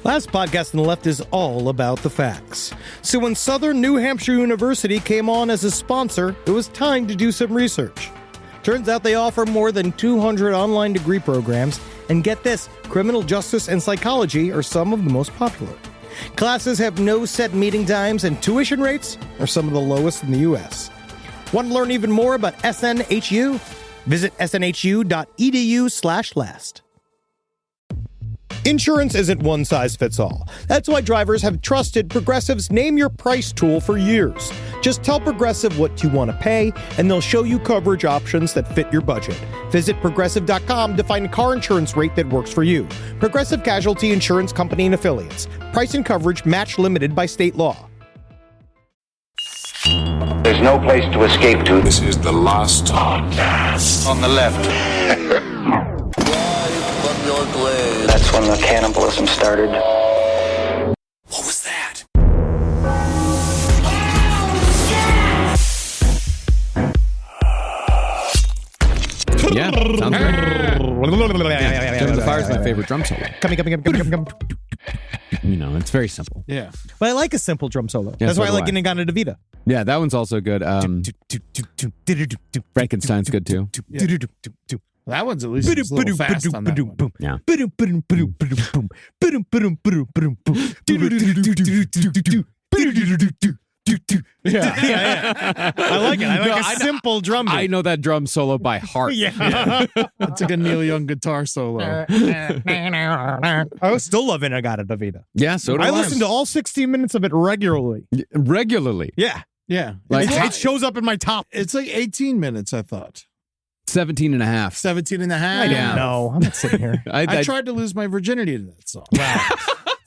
Last podcast on the left is all about the facts. So when Southern New Hampshire University came on as a sponsor, it was time to do some research. Turns out they offer more than 200 online degree programs, and get this, criminal justice and psychology are some of the most popular. Classes have no set meeting times, and tuition rates are some of the lowest in the U.S. Want to learn even more about SNHU? Visit snhu.edu/last. Insurance isn't one size fits all. That's why drivers have trusted Progressive's Name Your Price tool for years. Just tell Progressive what you want to pay, and they'll show you coverage options that fit your budget. Visit Progressive.com to find a car insurance rate that works for you. Progressive Casualty Insurance Company and Affiliates. Price and coverage match limited by state law. There's no place to escape to. This is the last podcast. On the left. That's when the cannibalism started. What was that? Yeah, sounds great. Gems of Fire is my favorite drum solo. Come. You know, it's very simple. Yeah. But I like a simple drum solo. Yeah, That's so why I do like I. Inagata Davida. Yeah, that one's also good. Frankenstein's good too. That one's at least a little fast on that one. Yeah. Yeah. I like it. I like a simple drum beat. I know that drum solo by heart. Yeah. It's like a Neil Young guitar solo. I still love Inagata Davida. Yeah, so do I. I listen to all 16 minutes of it regularly. regularly. Yeah. Yeah. Like- it shows up in my top. It's like 18 minutes, I thought. 17 and a half. 17 and a half. I don't Yeah. know. I'm not sitting here. I tried to lose my virginity to that song. Wow.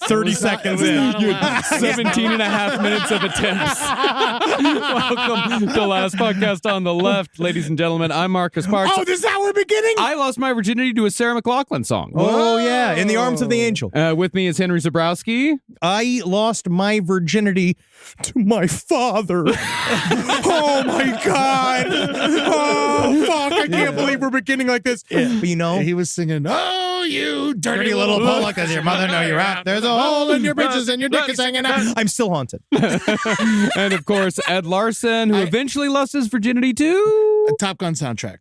30 seconds it was in. not allowed. 17 and a half minutes of attempts. Welcome to Last Podcast on the Left. Ladies and gentlemen, I'm Marcus Parks. Oh, this is how we're beginning? I lost my virginity to a Sarah McLachlan song. Oh, yeah. In the Arms of the Angel. With me is Henry Zabrowski. I lost my virginity to my father. Oh, my God. Oh, fuck. I can't believe we're beginning like this. Yeah. But you know, He was singing, "Oh, you dirty little little Pollock, does your mother know you're out? There's a hole in your britches and your dick is hanging out. I'm still haunted. And of course, Ed Larson, who eventually lost his virginity to a Top Gun soundtrack."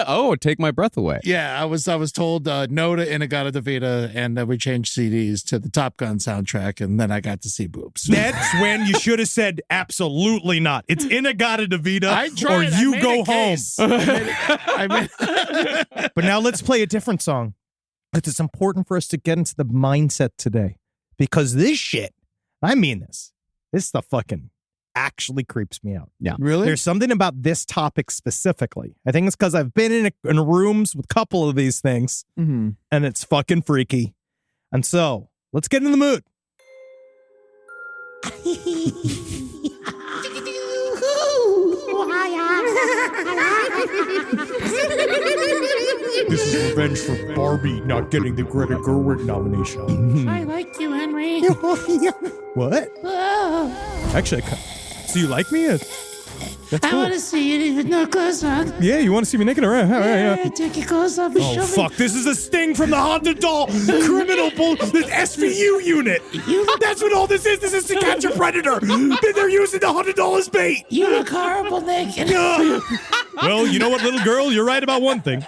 Oh, Take My Breath Away. Yeah, I was told no to Inagata Davida, and we changed CDs to the Top Gun soundtrack, and then I got to see boobs. That's when you should have said absolutely not. It's Inagata Davida I tried. or you I made go a home. case. I made But now let's play a different song. Because it's important for us to get into the mindset today. Because this shit, I mean this stuff fucking actually creeps me out. Yeah. Really? There's something about this topic specifically. I think it's because I've been in rooms with a couple of these things, Mm-hmm. and it's fucking freaky. And so, let's get in the mood. This is revenge for Barbie not getting the Greta Gerwig nomination. I like you, Henry. What? Oh, Actually, so you like me? That's I cool. want to see you even no clothes on. Yeah, you want to see me naked? All right, all right, yeah. Yeah, take your clothes off and Oh, show fuck. This is a sting from the Haunted Doll criminal the SVU unit. That's what all this is. This is to catch a predator. They're using the Haunted Doll as bait. me. You look horrible naked. Well, you know what, little girl? You're right about one thing.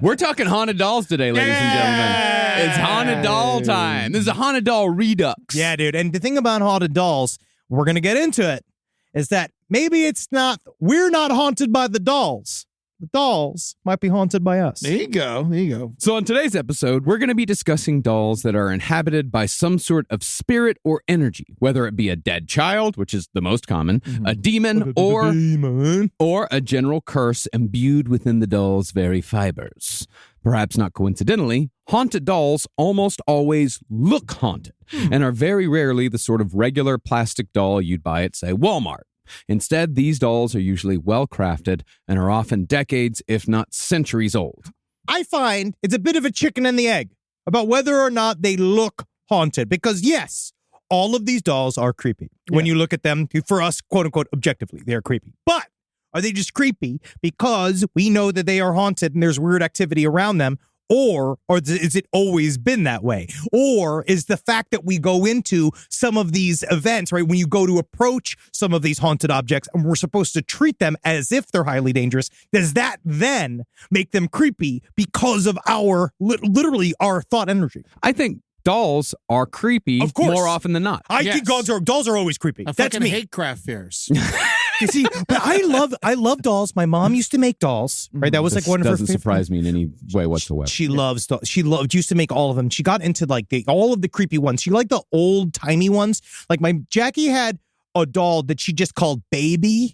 We're talking haunted dolls today, ladies and gentlemen. It's haunted doll time. This is a haunted doll redux. Yeah, dude. And the thing about Haunted Dolls, we're going to get into it, is that maybe we're not haunted by the dolls. The dolls might be haunted by us. There you go. There you go. So on today's episode, we're going to be discussing dolls that are inhabited by some sort of spirit or energy, whether it be a dead child, which is the most common, a demon, or a general curse imbued within the doll's very fibers. Perhaps not coincidentally, haunted dolls almost always look haunted and are very rarely the sort of regular plastic doll you'd buy at, say, Walmart. Instead, these dolls are usually well-crafted and are often decades, if not centuries old. I find it's a bit of a chicken and the egg about whether or not they look haunted. Because yes, all of these dolls are creepy. When you look at them, for us, quote unquote, objectively, they're creepy. But are they just creepy because we know that they are haunted and there's weird activity around them? Or is it always been that way? Or is the fact that we go into some of these events, right, when you go to approach some of these haunted objects and we're supposed to treat them as if they're highly dangerous, does that then make them creepy because of our, literally our thought energy? I think dolls are creepy Of course. more often than not. I think dolls are always creepy. I That's fucking me. hate craft fairs. You see, but I love dolls. My mom used to make dolls, right? That was This like one of her doesn't favorite. surprise me in any way whatsoever. She loves dolls. She used to make all of them. She got into like all of the creepy ones. She liked the old timey ones. Like my Jackie had a doll that she just called Baby.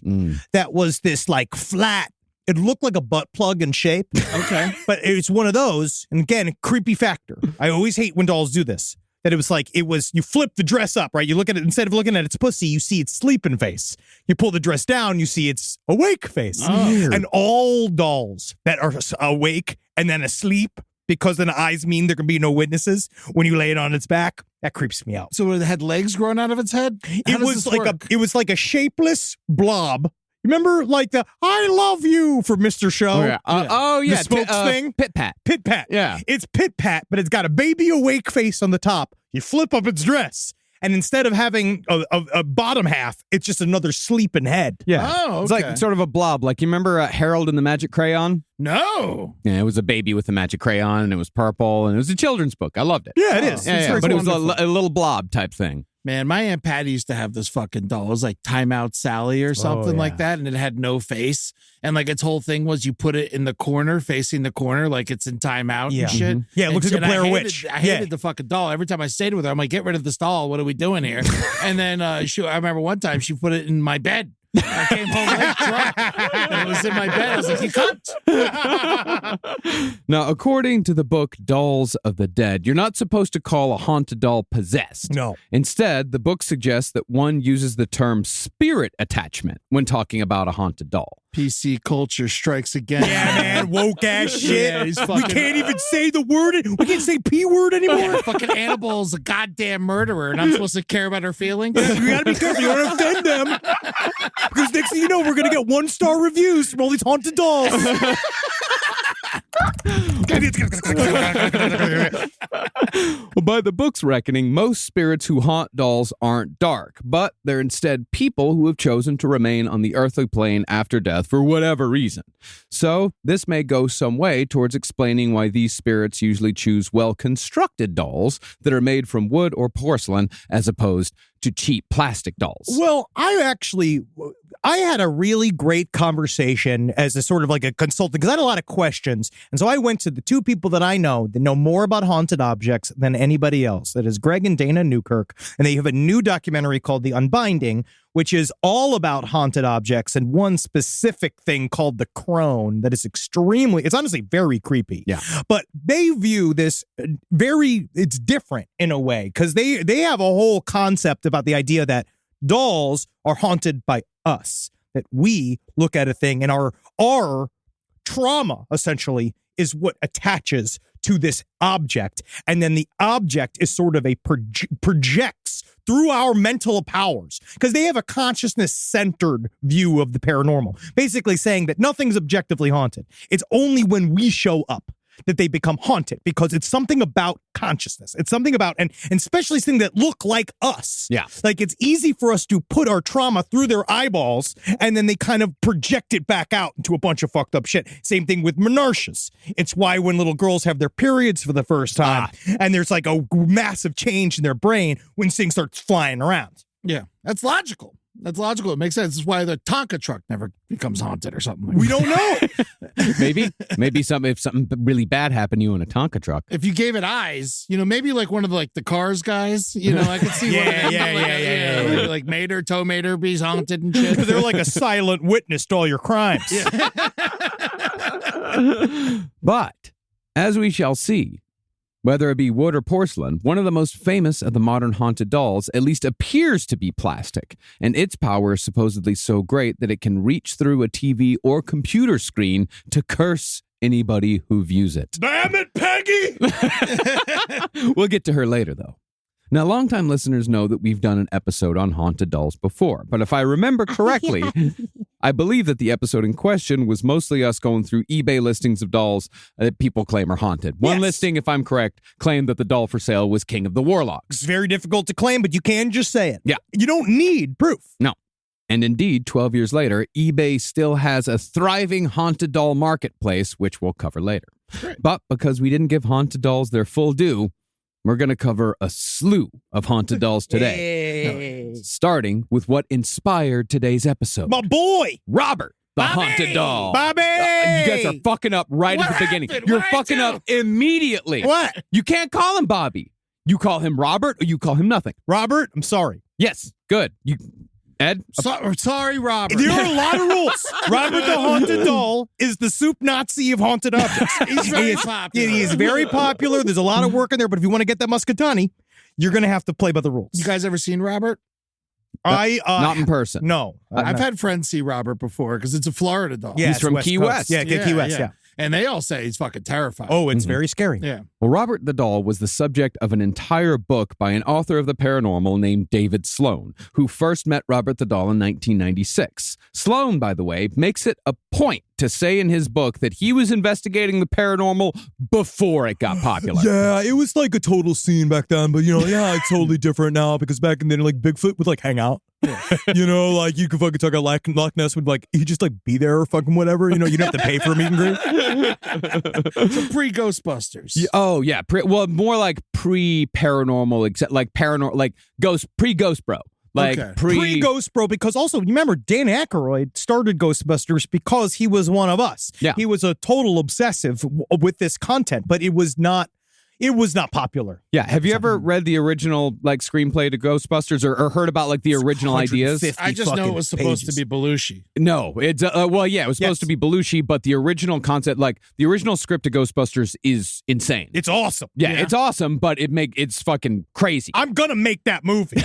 That was this like flat. It looked like a butt plug in shape. Okay. But it's one of those. And again, creepy factor. I always hate when dolls do this. That it was you flip the dress up, right? You look at it, instead of looking at its pussy, you see its sleeping face. You pull the dress down, you see its awake face. And all dolls that are awake and then asleep, because then the eyes mean there can be no witnesses, when you lay it on its back, that creeps me out. So it had legs growing out of its head? It was like a shapeless blob. Remember, like the "I love you" for Mr. Show? The smokes thing? Pit Pat. Pit Pat. Yeah. It's Pit Pat, but it's got a baby awake face on the top. You flip up its dress, and instead of having a bottom half, it's just another sleeping head. Yeah. Oh, okay. It's like sort of a blob. Like, you remember Harold and the Magic Crayon? No. Yeah, it was a baby with a magic crayon, and it was purple, and it was a children's book. I loved it. Yeah, it is. Yeah, It's yeah, very but it was wonderful. a little blob type thing. Man, my Aunt Patty used to have this fucking doll. It was like Timeout Sally or something like that. And it had no face. And like its whole thing was you put it in the corner, facing the corner, like it's in timeout and shit. Yeah, it looks like a Blair Witch. I hated the fucking doll. Every time I stayed with her, I'm like, get rid of this doll. What are we doing here? And then I remember one time she put it in my bed. I came home late drunk, and it was in my bed. I was like, you cunt. Now, according to the book Dolls of the Dead, you're not supposed to call a haunted doll possessed. No. Instead, the book suggests that one uses the term spirit attachment when talking about a haunted doll. PC culture strikes again. Yeah, man, woke ass shit. Yeah, he's We fucking- can't even say the word. We can't say P word anymore. Fucking Annabelle's a goddamn murderer, and I'm supposed to care about her feelings? You gotta be careful. You don't offend them. Because next thing you know, we're gonna get 1-star reviews from all these haunted dolls. Well, by the book's reckoning, most spirits who haunt dolls aren't dark, but they're instead people who have chosen to remain on the earthly plane after death for whatever reason. So, this may go some way towards explaining why these spirits usually choose well-constructed dolls that are made from wood or porcelain as opposed to cheap plastic dolls. Well, I had a really great conversation as a sort of like a consultant because I had a lot of questions. And so I went to the two people that I know that know more about haunted objects than anybody else. That is Greg and Dana Newkirk. And they have a new documentary called The Unbinding, which is all about haunted objects and one specific thing called the crone that is it's honestly very creepy. Yeah. But they view this it's different in a way because they have a whole concept about the idea that dolls are haunted by us, that we look at a thing and our trauma essentially is what attaches to this object. And then the object is sort of projects through our mental powers because they have a consciousness-centered view of the paranormal, basically saying that nothing's objectively haunted. It's only when we show up that they become haunted because it's something about consciousness. It's something about, and especially things that look like us. Yeah. Like it's easy for us to put our trauma through their eyeballs and then they kind of project it back out into a bunch of fucked up shit. Same thing with menarches. It's why when little girls have their periods for the first time and there's like a massive change in their brain when things start flying around. Yeah, that's logical. That's logical. It makes sense. That's why the Tonka truck never becomes haunted or something. Like We don't know. maybe if something really bad happened to you in a Tonka truck. if you gave it eyes, maybe like one of the Cars guys, I could see one of them. Yeah. Like Mater, Tow Mater, be haunted and shit. They're like a silent witness to all your crimes. But, as we shall see, whether it be wood or porcelain, one of the most famous of the modern haunted dolls at least appears to be plastic, and its power is supposedly so great that it can reach through a TV or computer screen to curse anybody who views it. Damn it, Peggy! We'll get to her later, though. Now, longtime listeners know that we've done an episode on haunted dolls before, but if I remember correctly, I believe that the episode in question was mostly us going through eBay listings of dolls that people claim are haunted. One listing, if I'm correct, claimed that the doll for sale was King of the Warlocks. It's very difficult to claim, but you can just say it. Yeah. You don't need proof. No. And indeed, 12 years later, eBay still has a thriving haunted doll marketplace, which we'll cover later. Great. But because we didn't give haunted dolls their full due, we're going to cover a slew of haunted dolls today, starting with what inspired today's episode. My boy! Robert, the haunted doll. Bobby! You guys are fucking up right at the beginning. You're fucking up immediately. What? You can't call him Bobby. You call him Robert or you call him nothing. Robert, I'm sorry. Yes, good. Ed? Sorry, Robert. There are a lot of rules. Robert the Haunted Doll is the soup Nazi of haunted objects. He's very popular. He is very popular. There's a lot of work in there, but if you want to get that Muscatani, you're going to have to play by the rules. You guys ever seen Robert? Not in person. No. I've had friends see Robert before because it's a Florida doll. Yeah, He's it's from West Key Coast. West. Yeah, Key West, yeah. And they all say he's fucking terrifying. Oh, it's very scary. Yeah. Well, Robert the Doll was the subject of an entire book by an author of the paranormal named David Sloan, who first met Robert the Doll in 1996. Sloan, by the way, makes it a point to say in his book that he was investigating the paranormal before it got popular. Yeah, it was like a total scene back then, but it's totally different now because back then, like, Bigfoot would like hang out. Like you could fucking talk about Loch Ness would like he'd just like be there or fucking whatever. You don't have to pay for a meet and greet. So pre-Ghostbusters. Oh yeah, more like pre-paranormal, except like paranormal, like pre-Ghost Bro. Like Okay. Pre-Ghost Bro, because also, you remember, Dan Aykroyd started Ghostbusters because he was one of us. Yeah. He was a total obsessive with this content, but it was not popular. Yeah, have you ever read the original like screenplay to Ghostbusters or heard about like the original ideas? 150 I just know fucking it was supposed pages. to be Belushi. No, it's it was supposed to be Belushi, but the original concept, like the original script to Ghostbusters, is insane. It's awesome. Yeah, it's awesome, but it's fucking crazy. I'm gonna make that movie.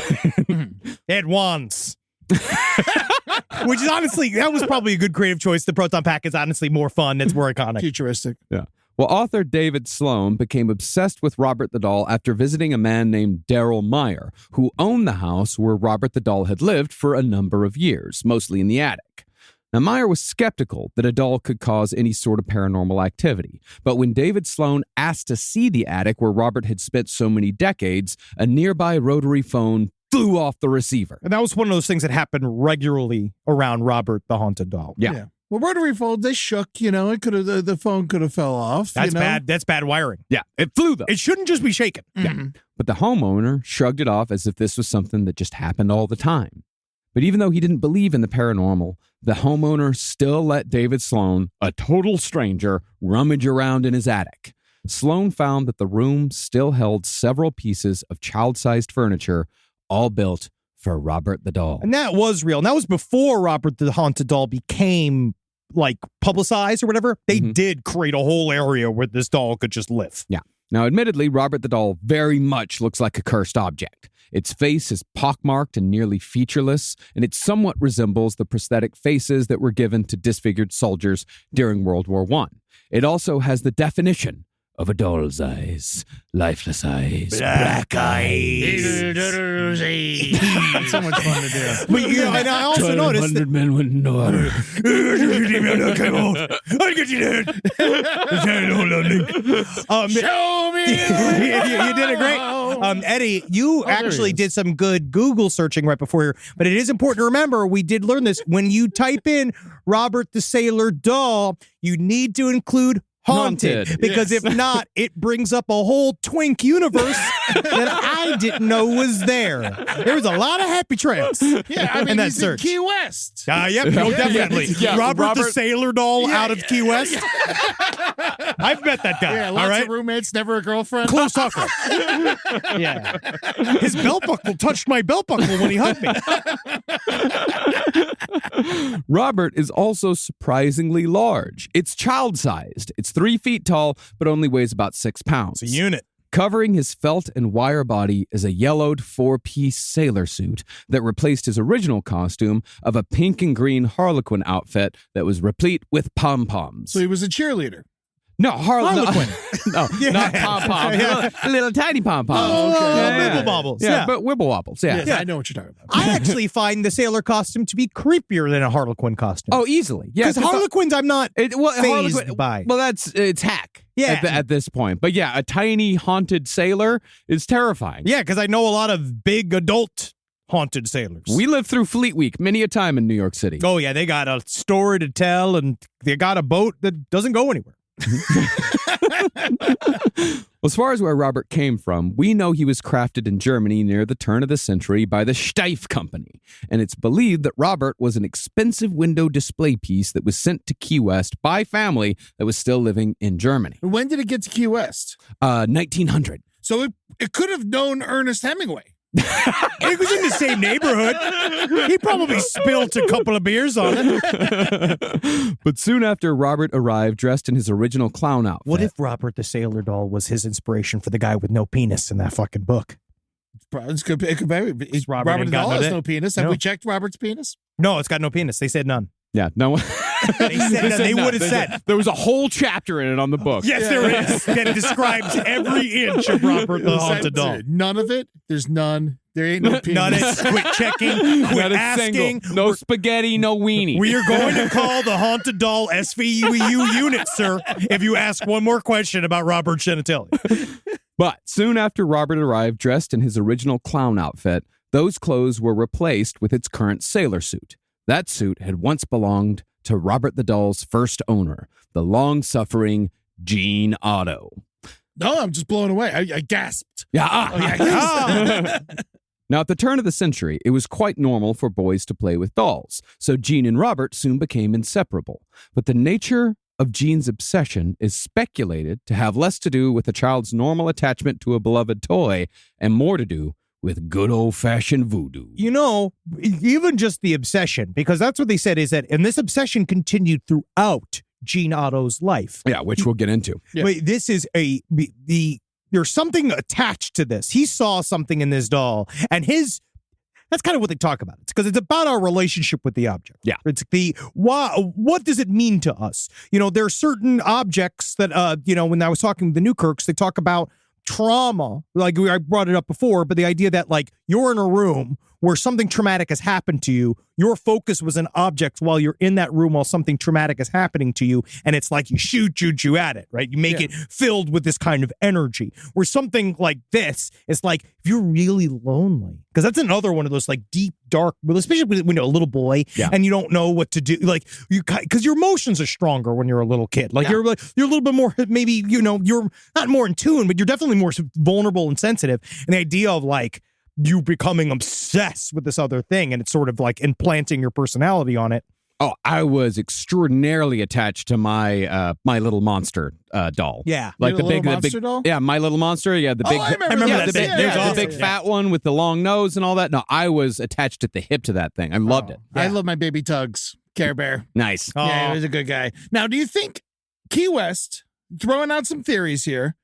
Ed Wands. Which is honestly, that was probably a good creative choice. The Proton Pack is honestly more fun. It's more iconic. Futuristic. Yeah. Well, author David Sloan became obsessed with Robert the Doll after visiting a man named Daryl Meyer, who owned the house where Robert the Doll had lived for a number of years, mostly in the attic. Now, Meyer was skeptical that a doll could cause any sort of paranormal activity, but when David Sloan asked to see the attic where Robert had spent so many decades, a nearby rotary phone flew off the receiver. And that was one of those things that happened regularly around Robert the Haunted Doll. Yeah. Well, rotary phone, they shook, it could have, the phone could have fell off. That's bad. That's bad wiring. Yeah, it flew though. It shouldn't just be shaken. Mm-hmm. Yeah. But the homeowner shrugged it off as if this was something that just happened all the time. But even though he didn't believe in the paranormal, the homeowner still let David Sloan, a total stranger, rummage around in his attic. Sloan found that the room still held several pieces of child-sized furniture, all built for Robert the Doll. And that was real. And that was before Robert the Haunted Doll became like publicized or whatever. They did create a whole area where this doll could just live. Yeah. Now, admittedly, Robert the Doll very much looks like a cursed object. Its face is pockmarked and nearly featureless, and it somewhat resembles the prosthetic faces that were given to disfigured soldiers during World War I. It also has the definition of a doll's eyes, lifeless eyes, black eyes. So much fun to do. But and I also noticed that 100 men with no honor. Show me. you did it great. Eddie, you actually did some good Google searching right before here, but it is important to remember, we did learn this. When you type in Robert the Sailor Doll, you need to include haunted. Because if not, it brings up a whole twink universe that I didn't know was there. There was a lot of happy trails Yeah, I mean, in that he's search. in Key West. Yep, no, definitely. Yeah, Robert the Sailor Doll out of Key West. I've met that guy. Yeah, all lots right? of roommates, never a girlfriend. Close talker. Yeah. His belt buckle touched my belt buckle when he hugged me. Robert is also surprisingly large. It's child-sized. It's 3 feet tall, but only weighs about 6 pounds. It's a unit. Covering his felt and wire body is a yellowed 4-piece sailor suit that replaced his original costume of a pink and green harlequin outfit that was replete with pom-poms. So he was a cheerleader. No, Harlequin. No, not pom-pom. Little tiny pom-poms. Oh, okay. Wibble bobbles. Yeah, but wibble wobbles. Yeah. Yes, I know what you're talking about. I actually find the sailor costume to be creepier than a Harlequin costume. Oh, easily. Yeah. Because Harlequins, I'm not phased Harlequin, by. well, it's hack. Yeah. At this point. But yeah, a tiny haunted sailor is terrifying. Yeah, because I know a lot of big adult haunted sailors. We lived through Fleet Week many a time in New York City. Oh, yeah, they got a story to tell, and they got a boat that doesn't go anywhere. As far as where Robert came from, we know he was crafted in Germany near the turn of the century by the Steiff Company, and it's believed that Robert was an expensive window display piece that was sent to Key West by family that was still living in Germany. When did it get to Key West? 1900. So it could have known Ernest Hemingway. It was in the same neighborhood. He probably spilt a couple of beers on it. But soon after Robert arrived dressed in his original clown outfit. What if Robert the Sailor Doll was his inspiration for the guy with no penis in that fucking book? It could be. Robert Robert ain't got Doll no has dick. no penis. Have No. we checked Robert's penis? No, it's got no penis. They said none. Yeah, no one. They said none. They would have said. There was a whole chapter in it on the book. Yes, there is. That describes every inch of Robert the Haunted Doll. None of it. There's none. There ain't no penis. None is quit checking, quit Not a asking. single. No spaghetti, no weenie. We are going to call the Haunted Doll SVU unit, sir, if you ask one more question about Robert genitalia. But soon after Robert arrived dressed in his original clown outfit, those clothes were replaced with its current sailor suit. That suit had once belonged to Robert the Doll's first owner, the long-suffering Gene Otto. No, I'm just blown away. I gasped. Yeah. Oh, yeah, I gasped. Now, at the turn of the century, it was quite normal for boys to play with dolls, so Gene and Robert soon became inseparable. But the nature of Gene's obsession is speculated to have less to do with a child's normal attachment to a beloved toy and more to do with good old-fashioned voodoo. You know, even just the obsession, because that's what they said is that, and this obsession continued throughout Gene Otto's life. Yeah, which we'll get into. Yeah. Wait, this is there's something attached to this. He saw something in this doll, and that's kind of what they talk about. It's because it's about our relationship with the object. Yeah. It's what does it mean to us? You know, there are certain objects that, when I was talking with the Newkirks, they talk about trauma. Like I brought it up before, but the idea that like you're in a room where something traumatic has happened to you, your focus was an object while you're in that room while something traumatic is happening to you, and it's like you shoot at it, right? You make it filled with this kind of energy. Where something like this is like, if you're really lonely, because that's another one of those like deep, dark, especially when you're a little boy and you don't know what to do, like because your emotions are stronger when you're a little kid. Like you're a little bit more, maybe, you're not more in tune, but you're definitely more vulnerable and sensitive. And the idea of like, you becoming obsessed with this other thing and it's sort of like implanting your personality on it. Oh, I was extraordinarily attached to my My Little Monster doll. Yeah. Like Your Little Monster doll? Yeah, My Little Monster. Yeah, the big. I remember that. the big, Yeah, there's yeah, the big yeah. fat one with the long nose and all that. No, I was attached at the hip to that thing. I loved it. I love my baby Tugs. Care Bear. Nice. Yeah, he was a good guy. Now, do you think Key West, throwing out some theories here,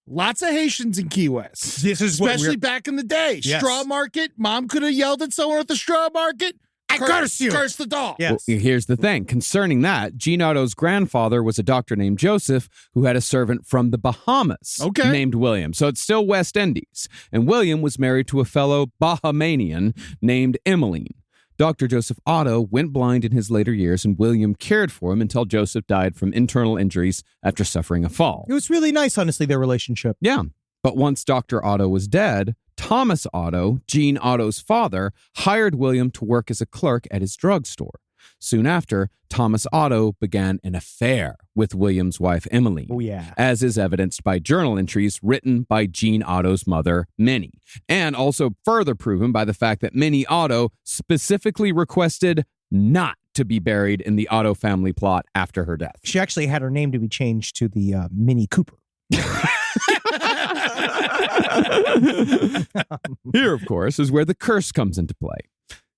lots of Haitians in Key West. This is what especially back in the day. Yes. Straw market. Mom could have yelled at someone at the straw market. I curse you. Curse the doll. Yes. Well, here's the thing. Concerning that, Gene Otto's grandfather was a doctor named Joseph who had a servant from the Bahamas named William. So it's still West Indies. And William was married to a fellow Bahamanian named Emmeline. Dr. Joseph Otto went blind in his later years, and William cared for him until Joseph died from internal injuries after suffering a fall. It was really nice, honestly, their relationship. Yeah. But once Dr. Otto was dead, Thomas Otto, Gene Otto's father, hired William to work as a clerk at his drugstore. Soon after, Thomas Otto began an affair with William's wife, Emily. Oh, yeah. As is evidenced by journal entries written by Gene Otto's mother, Minnie, and also further proven by the fact that Minnie Otto specifically requested not to be buried in the Otto family plot after her death. She actually had her name to be changed to the Mini Cooper. Here, of course, is where the curse comes into play.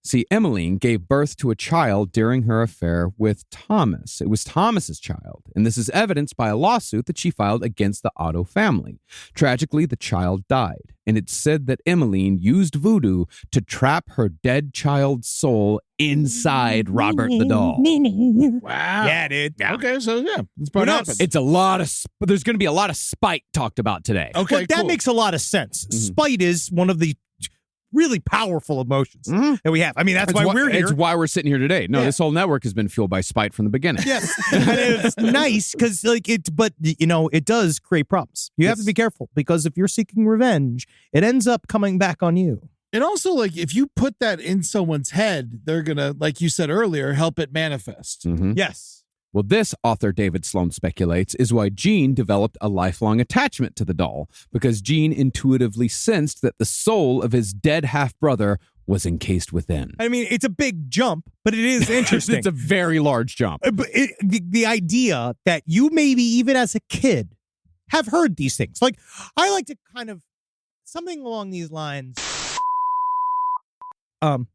See, Emmeline gave birth to a child during her affair with Thomas. It was Thomas's child, and this is evidenced by a lawsuit that she filed against the Otto family. Tragically, the child died, and it's said that Emmeline used voodoo to trap her dead child's soul inside Robert the doll. Wow. Yeah, dude. Okay, so yeah, it's Who probably knows? happened. It's a lot of, there's going to be a lot of spite talked about today. Okay, But that cool. makes a lot of sense. Spite is one of the really powerful emotions that we have. I mean, that's why we're here. It's why we're sitting here today. No, Yeah. this whole network has been fueled by spite from the beginning. Yes, and it's nice because but it does create problems. You have to be careful because if you're seeking revenge, it ends up coming back on you. And also, like, if you put that in someone's head, they're gonna, like you said earlier, help it manifest. Mhm. Yes. Well, this, author David Sloan speculates, is why Gene developed a lifelong attachment to the doll, because Gene intuitively sensed that the soul of his dead half-brother was encased within. I mean, it's a big jump, but it is interesting. It's a very large jump. But the idea that you maybe even as a kid have heard these things. Like, I like to kind of something along these lines. And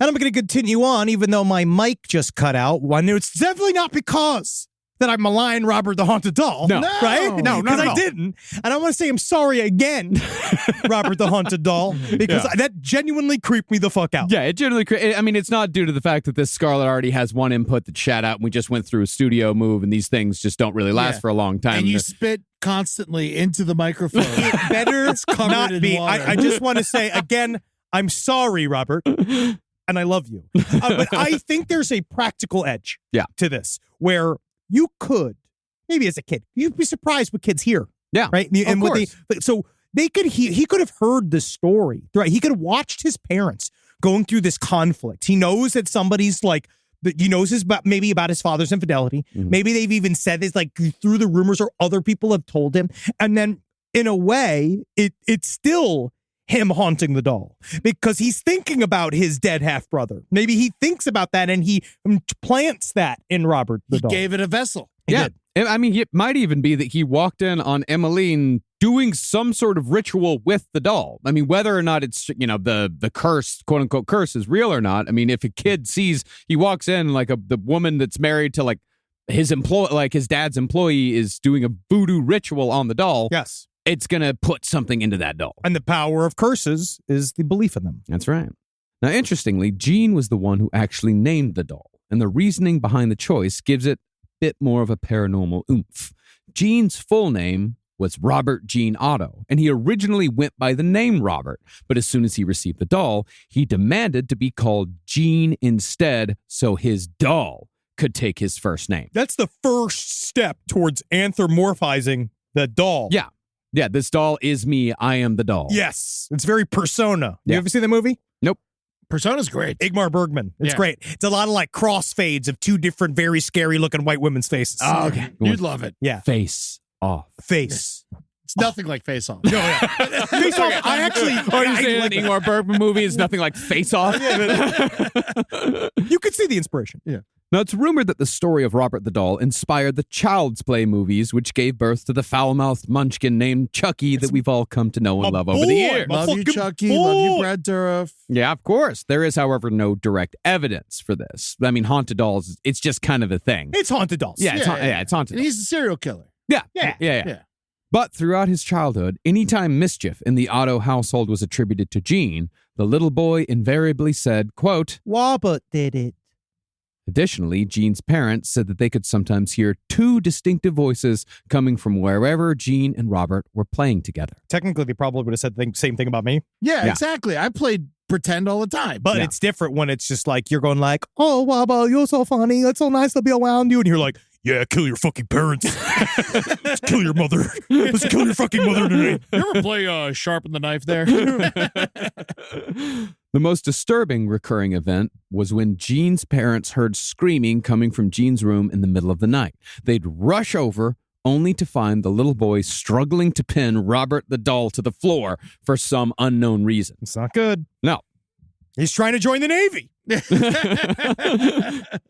I'm going to continue on, even though my mic just cut out. One, it's definitely not because that I'm maligning Robert the Haunted Doll. No. Right? No, because not at I all. didn't. And I want to say I'm sorry again, Robert the Haunted Doll, because that genuinely creeped me the fuck out. Yeah, it generally, I mean, it's not due to the fact that this Scarlet already has one input that shat out and we just went through a studio move and these things just don't really last Yeah. for a long time. And you spit constantly into the microphone. It better covered not in be. water. I just want to say again, I'm sorry, Robert, and I love you. But I think there's a practical edge to this where you could, maybe as a kid, you'd be surprised what kids hear. Yeah, right. And of what they could he could have heard the story. Right. He could have watched his parents going through this conflict. He knows that somebody's like. He knows maybe about his father's infidelity. Mm-hmm. Maybe they've even said this like through the rumors or other people have told him. And then in a way, it's still him haunting the doll because he's thinking about his dead half brother. Maybe he thinks about that and he plants that in Robert the doll. He gave it a vessel. Yeah. I mean, it might even be that he walked in on Emmeline doing some sort of ritual with the doll. I mean, whether or not it's, the curse, quote unquote curse is real or not. I mean, if a kid sees, he walks in like the woman that's married to like his dad's employee is doing a voodoo ritual on the doll. Yes. It's going to put something into that doll. And the power of curses is the belief in them. That's right. Now, interestingly, Gene was the one who actually named the doll, and the reasoning behind the choice gives it a bit more of a paranormal oomph. Gene's full name was Robert Gene Otto, and he originally went by the name Robert, but as soon as he received the doll, he demanded to be called Gene instead so his doll could take his first name. That's the first step towards anthropomorphizing the doll. Yeah. Yeah, this doll is me. I am the doll. Yes. It's very Persona. You Yeah. ever seen that movie? Nope. Persona's great. Ingmar Bergman. It's Yeah. great. It's a lot of like crossfades of two different, very scary looking white women's faces. Oh, okay. You'd love it. Yeah. Face off. Face. It's nothing like Face Off. No, yeah. Face Off, I actually. Are you I saying like an that. Ingmar Bergman movie is nothing like Face Off? You could see the inspiration. Yeah. Now, it's rumored that the story of Robert the Doll inspired the Child's Play movies, which gave birth to the foul-mouthed munchkin named Chucky that we've all come to know and My love over the boy. years. My Love you, fucking Chucky. boy. Love you, Brad Dourif. Yeah, of course. There is, however, no direct evidence for this. I mean, haunted dolls, it's just kind of a thing. It's haunted dolls. Yeah, it's haunted And dolls. he's a serial killer. Yeah. Yeah. But throughout his childhood, anytime mischief in the Otto household was attributed to Gene, the little boy invariably said, quote, Robert did it. Additionally, Gene's parents said that they could sometimes hear two distinctive voices coming from wherever Gene and Robert were playing together. Technically, they probably would have said the same thing about me. Yeah, Yeah. exactly. I played pretend all the time. But Yeah. it's different when it's just like, you're going like, oh, Wabba, you're so funny. It's so nice to be around you. And you're like, yeah, kill your fucking parents. Let's kill your mother. Let's kill your fucking mother today. You ever play Sharpen the Knife there? The most disturbing recurring event was when Gene's parents heard screaming coming from Gene's room in the middle of the night. They'd rush over only to find the little boy struggling to pin Robert the doll to the floor for some unknown reason. It's not good. No. He's trying to join the Navy.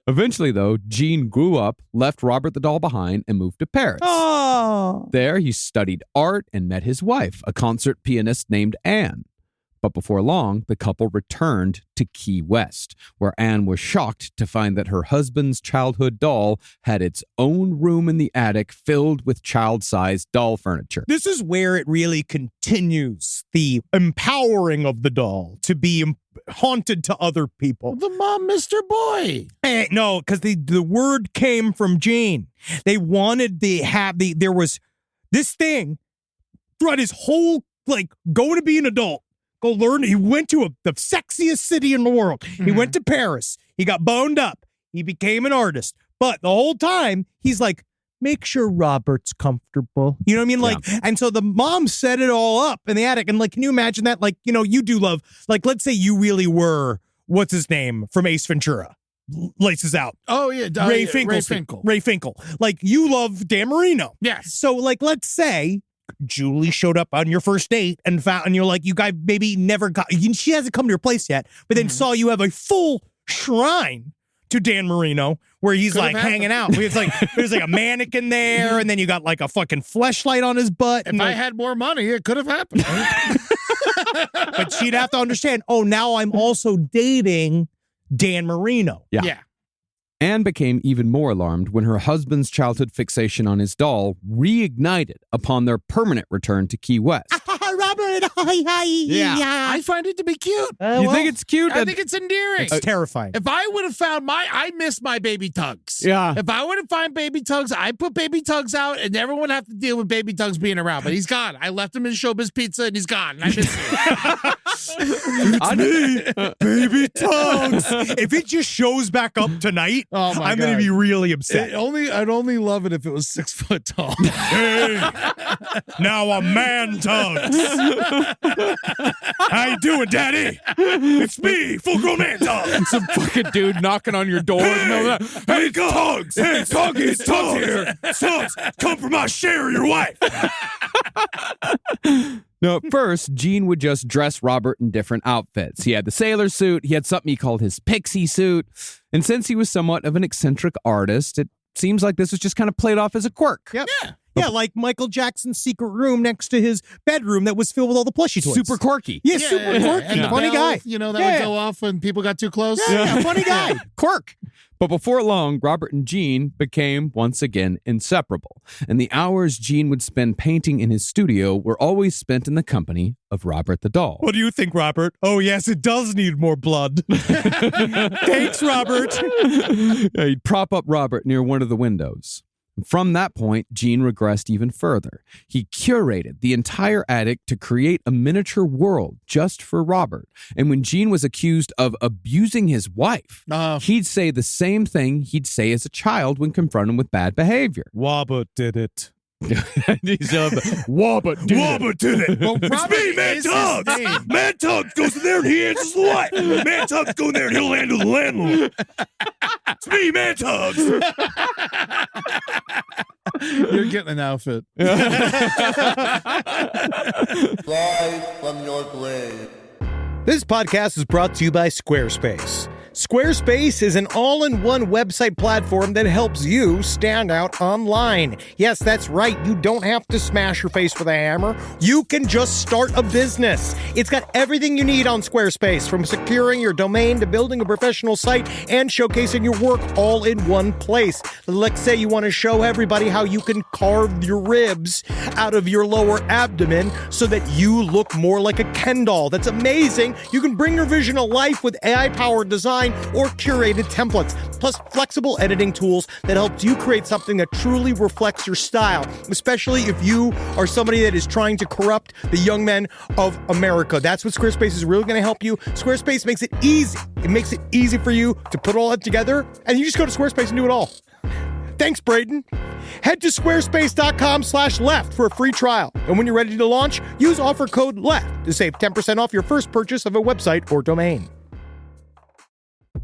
Eventually, though, Gene grew up, left Robert the doll behind, and moved to Paris. Oh. There, he studied art and met his wife, a concert pianist named Anne. But before long, the couple returned to Key West, where Anne was shocked to find that her husband's childhood doll had its own room in the attic filled with child-sized doll furniture. This is where it really continues the empowering of the doll to be haunted to other people. The mom, Mr. Boy. No, because the word came from Gene. They wanted there was this thing throughout his whole, going to be an adult. Go learn. He went to the sexiest city in the world. He went to Paris. He got boned up. He became an artist. But the whole time, he's like, make sure Robert's comfortable. You know what I mean? And so the mom set it all up in the attic. And can you imagine that? You do love, let's say you really were, what's his name from Ace Ventura? Laces Out. Oh, yeah. Ray Finkel. Ray Finkel. You love Dan Marino. Yes. So, let's say Julie showed up on your first date and you're like, you guys maybe never got, she hasn't come to your place yet, but then saw you have a full shrine to Dan Marino where he's hanging out. It's there's a mannequin there, and then you got a fucking fleshlight on his butt. If I had more money, it could have happened. But she'd have to understand, now I'm also dating Dan Marino. Yeah. Anne became even more alarmed when her husband's childhood fixation on his doll reignited upon their permanent return to Key West. Robert, hi. Yeah. I find it to be cute. You think it's cute? I think it's endearing. It's terrifying. If I would have found I miss my baby Tugs. Yeah. If I would have found baby Tugs, I put baby Tugs out and everyone would have to deal with baby Tugs being around. But he's gone. I left him in Showbiz Pizza and he's gone. And I miss him. It's me, baby Tugs. If it just shows back up tonight, I'm going to be really upset. I'd only love it if it was 6 foot tall. Hey, now a man Tugs. How you doing, Daddy? It's me, full-grown man Tugs. Some fucking dude knocking on your door. Hey, Tugs. Hey, Tugs. It's Tugs here. Tugs, come for my share of your wife. No, at first, Gene would just dress Robert in different outfits. He had the sailor suit, he had something he called his pixie suit, and since he was somewhat of an eccentric artist, it seems like this was just kind of played off as a quirk. Yep. Yeah, like Michael Jackson's secret room next to his bedroom that was filled with all the plushie toys. Super quirky. Yeah, super quirky. And the Funny bell, guy. that would go off when people got too close. Yeah, funny guy. Quirk. But before long, Robert and Gene became once again inseparable. And the hours Gene would spend painting in his studio were always spent in the company of Robert the doll. What do you think, Robert? Oh, yes, it does need more blood. Thanks, Robert. He'd prop up Robert near one of the windows. From that point, Gene regressed even further. He curated the entire attic to create a miniature world just for Robert. And when Gene was accused of abusing his wife, he'd say the same thing he'd say as a child when confronted with bad behavior. Robert did it. Robert did it. Well, It's me, Man Tugs. Man Tugs goes in there and he answers the wife. Man Tugs go in there and he'll handle the landlord. It's me, Man Tugs. You're getting an outfit. Live from your grave. This podcast is brought to you by Squarespace. Squarespace is an all-in-one website platform that helps you stand out online. Yes, that's right. You don't have to smash your face with a hammer. You can just start a business. It's got everything you need on Squarespace, from securing your domain to building a professional site and showcasing your work all in one place. Let's say you want to show everybody how you can carve your ribs out of your lower abdomen so that you look more like a Ken doll. That's amazing. You can bring your vision to life with AI-powered design or curated templates, plus flexible editing tools that helps you create something that truly reflects your style, especially if you are somebody that is trying to corrupt the young men of America. That's what Squarespace is really going to help you. Squarespace makes it easy. It makes it easy for you to put all that together, and you just go to Squarespace and do it all. Thanks, Braden. Head to squarespace.com/left for a free trial. And when you're ready to launch, use offer code LEFT to save 10% off your first purchase of a website or domain.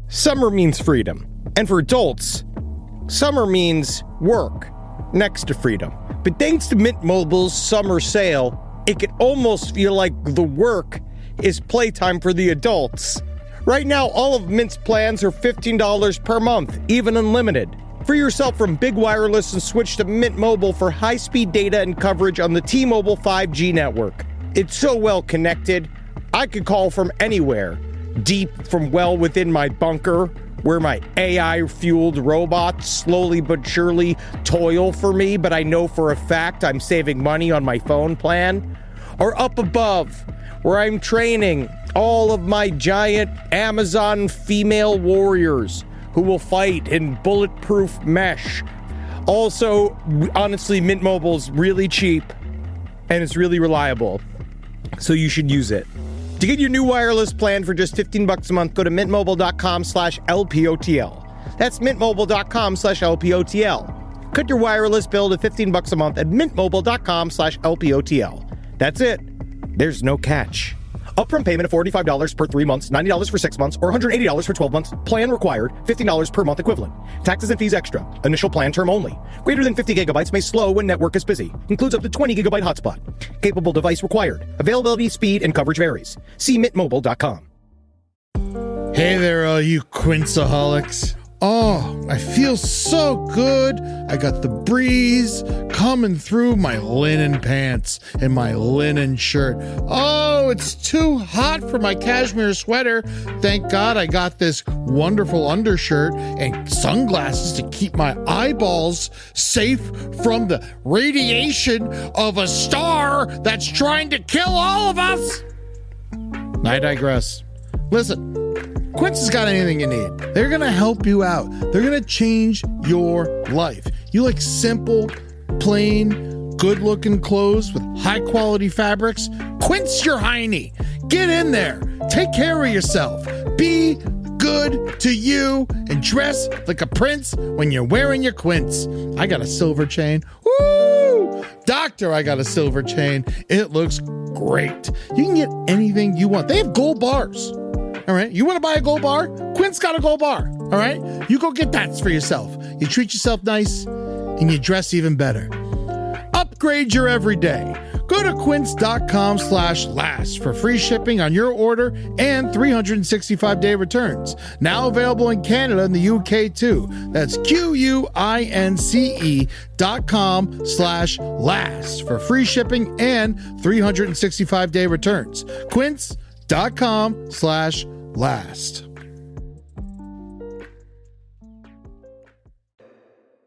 Summer means freedom. And for adults, summer means work next to freedom. But thanks to Mint Mobile's summer sale, it can almost feel like the work is playtime for the adults. Right now, all of Mint's plans are $15 per month, even unlimited. Free yourself from big wireless and switch to Mint Mobile for high-speed data and coverage on the T-Mobile 5G network. It's so well connected, I could call from anywhere, deep from well within my bunker, where my AI-fueled robots slowly but surely toil for me, but I know for a fact I'm saving money on my phone plan. Or up above, where I'm training all of my giant Amazon female warriors who will fight in bulletproof mesh. Also, honestly, Mint Mobile's really cheap, and it's really reliable, so you should use it. To get your new wireless plan for just $15 a month, go to mintmobile.com/LPOTL. That's mintmobile.com/LPOTL. Cut your wireless bill to $15 a month at mintmobile.com/LPOTL. That's it. There's no catch. Upfront payment of $45 per 3 months, $90 for 6 months, or $180 for 12 months. Plan required, $15 per month equivalent. Taxes and fees extra. Initial plan term only. Greater than 50 gigabytes may slow when network is busy. Includes up to 20 gigabyte hotspot. Capable device required. Availability, speed, and coverage varies. See mintmobile.com. Hey there, all you Quinceaholics. Oh, I feel so good. I got the breeze coming through my linen pants and my linen shirt. Oh, it's too hot for my cashmere sweater. Thank God I got this wonderful undershirt and sunglasses to keep my eyeballs safe from the radiation of a star that's trying to kill all of us. I digress. Listen. Quince has got anything you need. They're going to help you out. They're going to change your life. You like simple, plain, good-looking clothes with high-quality fabrics? Quince your hiney. Get in there. Take care of yourself. Be good to you and dress like a prince when you're wearing your Quince. I got a silver chain. Woo! Doctor, I got a silver chain. It looks great. You can get anything you want. They have gold bars. All right, you want to buy a gold bar? Quint's got a gold bar. All right, you go get that for yourself. You treat yourself nice and you dress even better. Upgrade your everyday. Go to quince.com/last for free shipping on your order and 365-day returns. Now available in Canada and the UK too. That's QUINCE.com/last for free shipping and 365-day returns. Quince.com/last.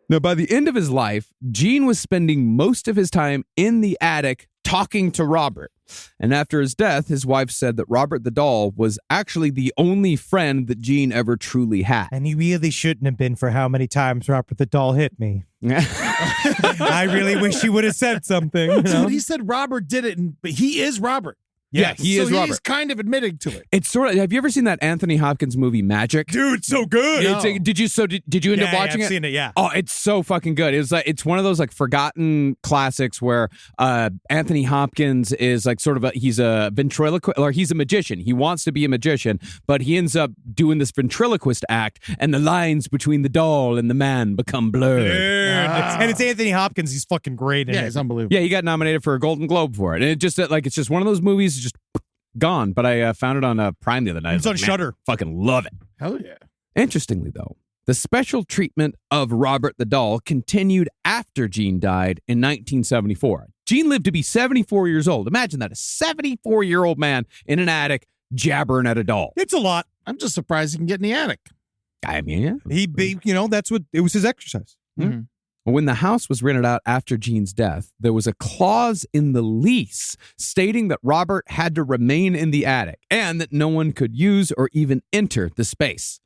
Now, by the end of his life, Gene was spending most of his time in the attic talking to Robert. And after his death, his wife said that Robert the doll was actually the only friend that Gene ever truly had. And he really shouldn't have been for how many times Robert the doll hit me. I really wish he would have said something. You know? Dude, he said Robert did it, but he is Robert. Yeah, he is Robert. He's kind of admitting to it. It's sort of. Have you ever seen that Anthony Hopkins movie Magic? Dude, it's so good. No. Did you end up watching it? I've seen it, yeah. Oh, it's so fucking good. It's one of those like forgotten classics where Anthony Hopkins is like sort of he's a ventriloquist, or he's a magician. He wants to be a magician, but he ends up doing this ventriloquist act, and the lines between the doll and the man become blurred. And it's Anthony Hopkins. He's fucking great in it. He's unbelievable. Yeah, he got nominated for a Golden Globe for it, and it's just one of those movies just gone. But I found it on Prime the other night. It's on Shudder. Fucking love it. Hell yeah. Interestingly, though, the special treatment of Robert the doll continued after Gene died in 1974. Gene lived to be 74 years old. Imagine that, a 74-year-old man in an attic jabbering at a doll. It's a lot. I'm just surprised he can get in the attic. I mean, yeah. That's what it was, his exercise. Mm-hmm. When the house was rented out after Gene's death, there was a clause in the lease stating that Robert had to remain in the attic and that no one could use or even enter the space.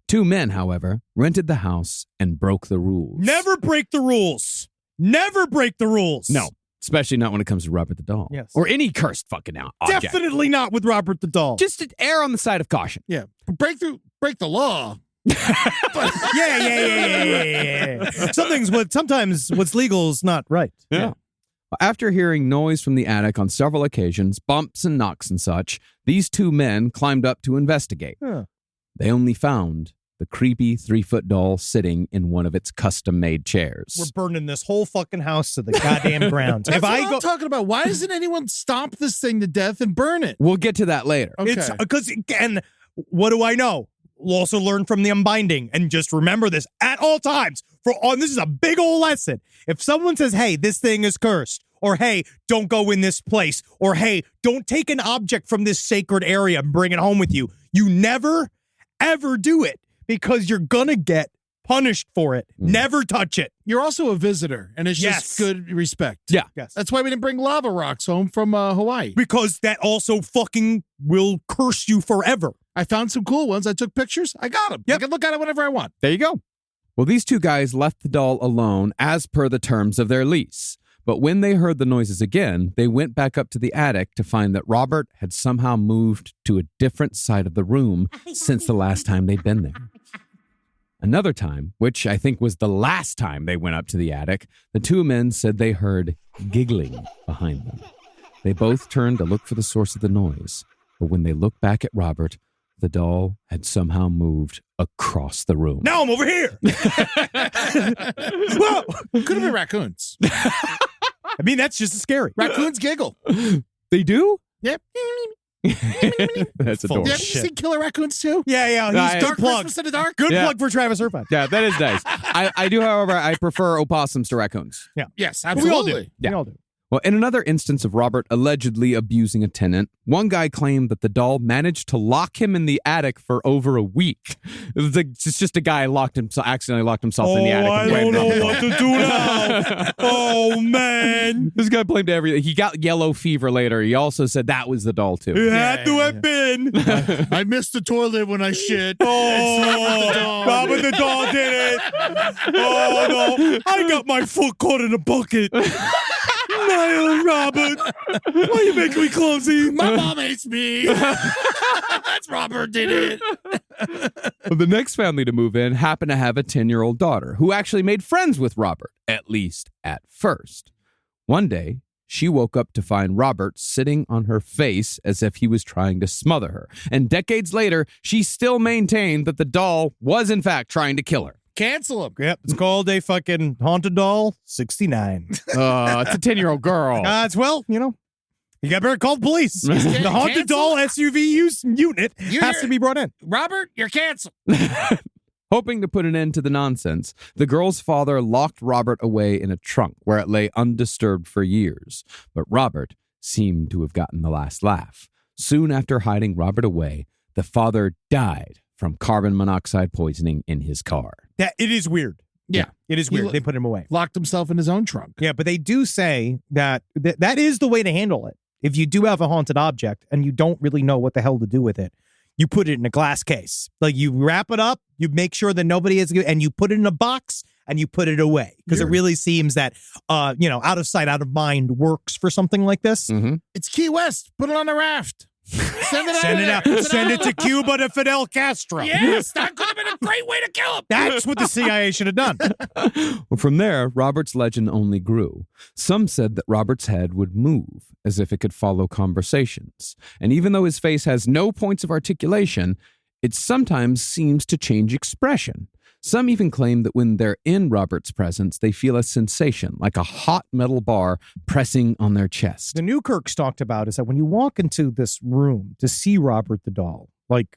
Two men, however, rented the house and broke the rules. Never break the rules. Never break the rules. No, especially not when it comes to Robert the doll. Yes. Or any cursed fucking object. Definitely not with Robert the doll. Just to err on the side of caution. Yeah. Break the law. Yeah. Sometimes what's legal is not right. Yeah. After hearing noise from the attic on several occasions, bumps and knocks and such, these two men climbed up to investigate. Huh. They only found the creepy 3-foot doll sitting in one of its custom-made chairs. We're burning this whole fucking house to the goddamn ground. That's what I'm talking about. Why doesn't anyone stomp this thing to death and burn it? We'll get to that later. Okay. It's because, again, what do I know? We'll also learn from the unbinding, and just remember this at all times. This is a big old lesson. If someone says, "Hey, this thing is cursed," or hey, don't go in this place, or hey, don't take an object from this sacred area and bring it home with you. You never, ever do it because you're gonna get punished for it. Never touch it. You're also a visitor, and it's just good respect. Yeah. Yes. That's why we didn't bring lava rocks home from Hawaii. Because that also fucking will curse you forever. I found some cool ones. I took pictures. I got them. Yep. I can look at it whenever I want. There you go. Well, these two guys left the doll alone as per the terms of their lease. But when they heard the noises again, they went back up to the attic to find that Robert had somehow moved to a different side of the room since the last time they'd been there. Another time, which I think was the last time they went up to the attic, the two men said they heard giggling behind them. They both turned to look for the source of the noise, but when they looked back at Robert, the doll had somehow moved across the room. Now I'm over here. Whoa. Could have been raccoons. I mean, that's just as scary. Raccoons giggle. They do? Yep. That's Full adorable. Have you seen Killer Raccoons too? Yeah. He's Dark good plug. Christmas in the Dark? Good Yeah. plug for Travis Irvine. Yeah, that is nice. I do, however, I prefer opossums to raccoons. Yes, We absolutely. all do. Yeah. We all do. Well, in another instance of Robert allegedly abusing a tenant, one guy claimed that the doll managed to lock him in the attic for over a week. It's just a guy accidentally locked himself in the attic. I and don't blamed know it. what to do now. Oh, man. This guy blamed everything. He got yellow fever later. He also said that was the doll, too. It had to have been. I missed the toilet when I shit. Oh, Robert the doll did it. Oh, no. I got my foot caught in a bucket. No, Robert. Why you making me clumsy? My mom hates me. That's Robert did it. Well, the next family to move in happened to have a 10-year-old daughter who actually made friends with Robert, at least at first. One day, she woke up to find Robert sitting on her face as if he was trying to smother her. And decades later, she still maintained that the doll was, in fact, trying to kill her. Cancel him. Yep, it's called a fucking haunted doll 69. It's a 10-year-old girl. It's well, you got better call the police. The haunted doll SUV unit has to be brought in. Robert, you're canceled. Hoping to put an end to the nonsense, the girl's father locked Robert away in a trunk where it lay undisturbed for years. But Robert seemed to have gotten the last laugh. Soon after hiding Robert away, the father died from carbon monoxide poisoning in his car. It is weird. Yeah. It is weird. They put him away. Locked himself in his own trunk. Yeah, but they do say that is the way to handle it. If you do have a haunted object and you don't really know what the hell to do with it, you put it in a glass case. Like you wrap it up, you make sure that nobody is, and you put it in a box and you put it away. Because it really seems that, out of sight, out of mind works for something like this. Mm-hmm. It's Key West. Put it on a raft. Send it out. Send it to Cuba to Fidel Castro. Yes, that could have been a great way to kill him. That's what the CIA should have done. Well, from there, Robert's legend only grew. Some said that Robert's head would move as if it could follow conversations. And even though his face has no points of articulation, it sometimes seems to change expression. Some even claim that when they're in Robert's presence, they feel a sensation, like a hot metal bar pressing on their chest. The Newkirks talked about is that when you walk into this room to see Robert the doll, like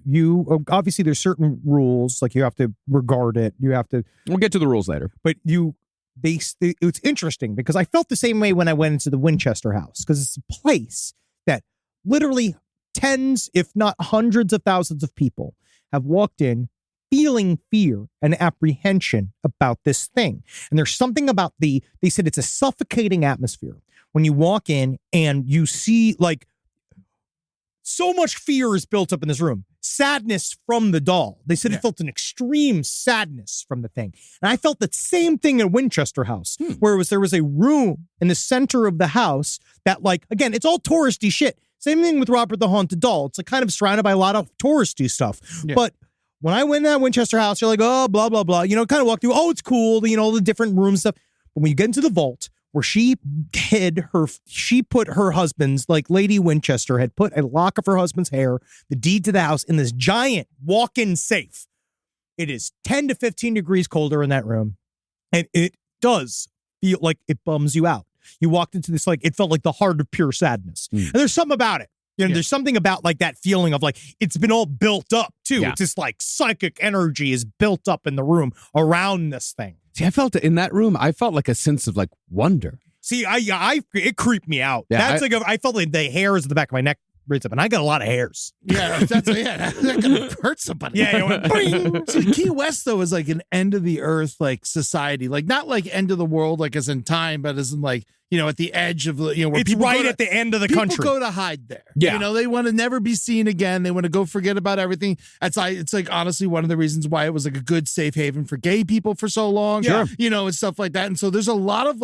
obviously there's certain rules, like you have to regard it, you have to. We'll get to the rules later. But it's interesting because I felt the same way when I went into the Winchester house, because it's a place that literally tens, if not hundreds of thousands of people have walked in feeling fear and apprehension about this thing. And there's something about they said it's a suffocating atmosphere when you walk in and you see like so much fear is built up in this room. Sadness from the doll. They said it felt an extreme sadness from the thing. And I felt that same thing in Winchester House, where there was a room in the center of the house that, like, again, it's all touristy shit. Same thing with Robert the Haunted Doll. It's like kind of surrounded by a lot of touristy stuff. Yeah. But when I went in that Winchester House, you're like, oh, blah, blah, blah. Kind of walk through, oh, it's cool, the different room stuff. But when you get into the vault, where she put her husband's, like Lady Winchester had put a lock of her husband's hair, the deed to the house, in this giant walk-in safe. It is 10 to 15 degrees colder in that room. And it does feel like it bums you out. You walked into this, like, it felt like the heart of pure sadness. And there's something about it. There's something about like that feeling of like it's been all built up too. Yeah. It's just like psychic energy is built up in the room around this thing. See, I felt it in that room. I felt like a sense of like wonder. See, it creeped me out. Yeah, That's I felt like the hairs at the back of my neck raised up, and I got a lot of hairs. Yeah, that could hurt somebody. Yeah, it went boing. See, Key West though is like an end of the earth like society, like not like end of the world like as in time, but as in like at the edge of where It's people right at the end of the country. People go to hide there. Yeah. They want to never be seen again. They want to go forget about everything. It's like honestly one of the reasons why it was like a good safe haven for gay people for so long. Sure. And stuff like that. And so there's a lot of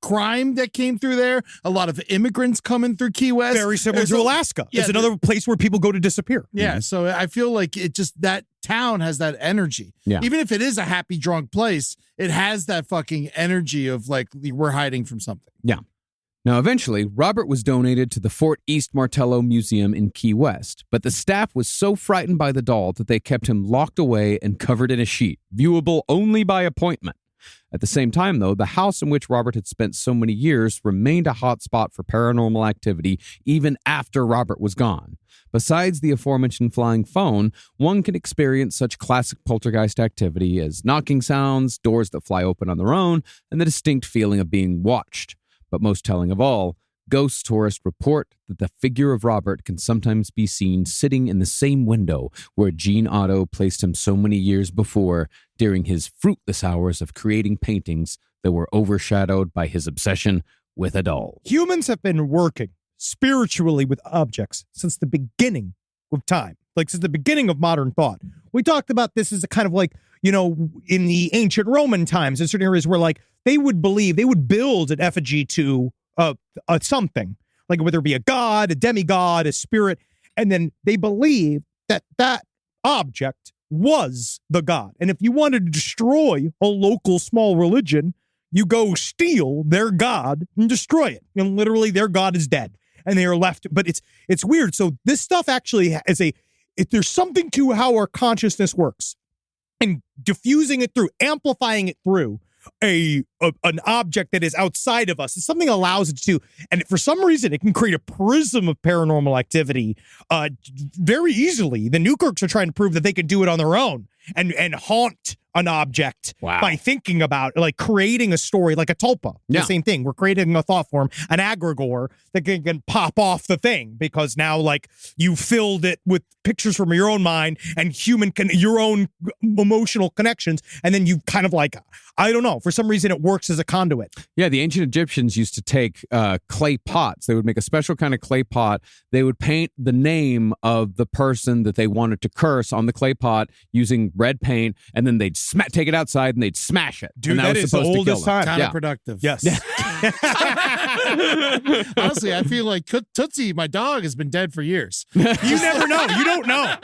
crime that came through there. A lot of immigrants coming through Key West. Very similar to Alaska. Yeah, It's another place where people go to disappear. Yeah. So I feel like it just that town has that energy. Yeah. Even if it is a happy drunk place, it has that fucking energy of like we're hiding from something. Yeah. Now, eventually, Robert was donated to the Fort East Martello Museum in Key West, but the staff was so frightened by the doll that they kept him locked away and covered in a sheet, viewable only by appointment. At the same time, though, the house in which Robert had spent so many years remained a hot spot for paranormal activity even after Robert was gone. Besides the aforementioned flying phone, one can experience such classic poltergeist activity as knocking sounds, doors that fly open on their own, and the distinct feeling of being watched. But most telling of all, ghost tourists report that the figure of Robert can sometimes be seen sitting in the same window where Jean Otto placed him so many years before during his fruitless hours of creating paintings that were overshadowed by his obsession with a doll. Humans have been working spiritually with objects since the beginning of time, like since the beginning of modern thought. We talked about this as a kind of like, in the ancient Roman times, in certain areas where like they would build an effigy to a something, like whether it be a god, a demigod, a spirit, and then they believe that object was the god. And if you wanted to destroy a local small religion, you go steal their god and destroy it. And literally their god is dead and they are left. But it's weird. So this stuff actually is there's something to how our consciousness works, and diffusing it through, amplifying it through an object that is outside of us. It's something that allows it to, and for some reason, it can create a prism of paranormal activity very easily. The Newkirks are trying to prove that they can do it on their own and haunt an object by thinking about, like creating a story, like a tulpa. The same thing. We're creating a thought form, an egregore that can pop off the thing because now, like, you filled it with pictures from your own mind and your own emotional connections, and then you kind of like, I don't know, for some reason it works as a conduit. Yeah, the ancient Egyptians used to take clay pots. They would make a special kind of clay pot. They would paint the name of the person that they wanted to curse on the clay pot using red paint, and then they'd take it outside and they'd smash it. Dude, and that was is the supposed to kill oldest them. time. Counterproductive. Yes. Honestly, I feel like Tootsie, my dog, has been dead for years. You never know. You don't know.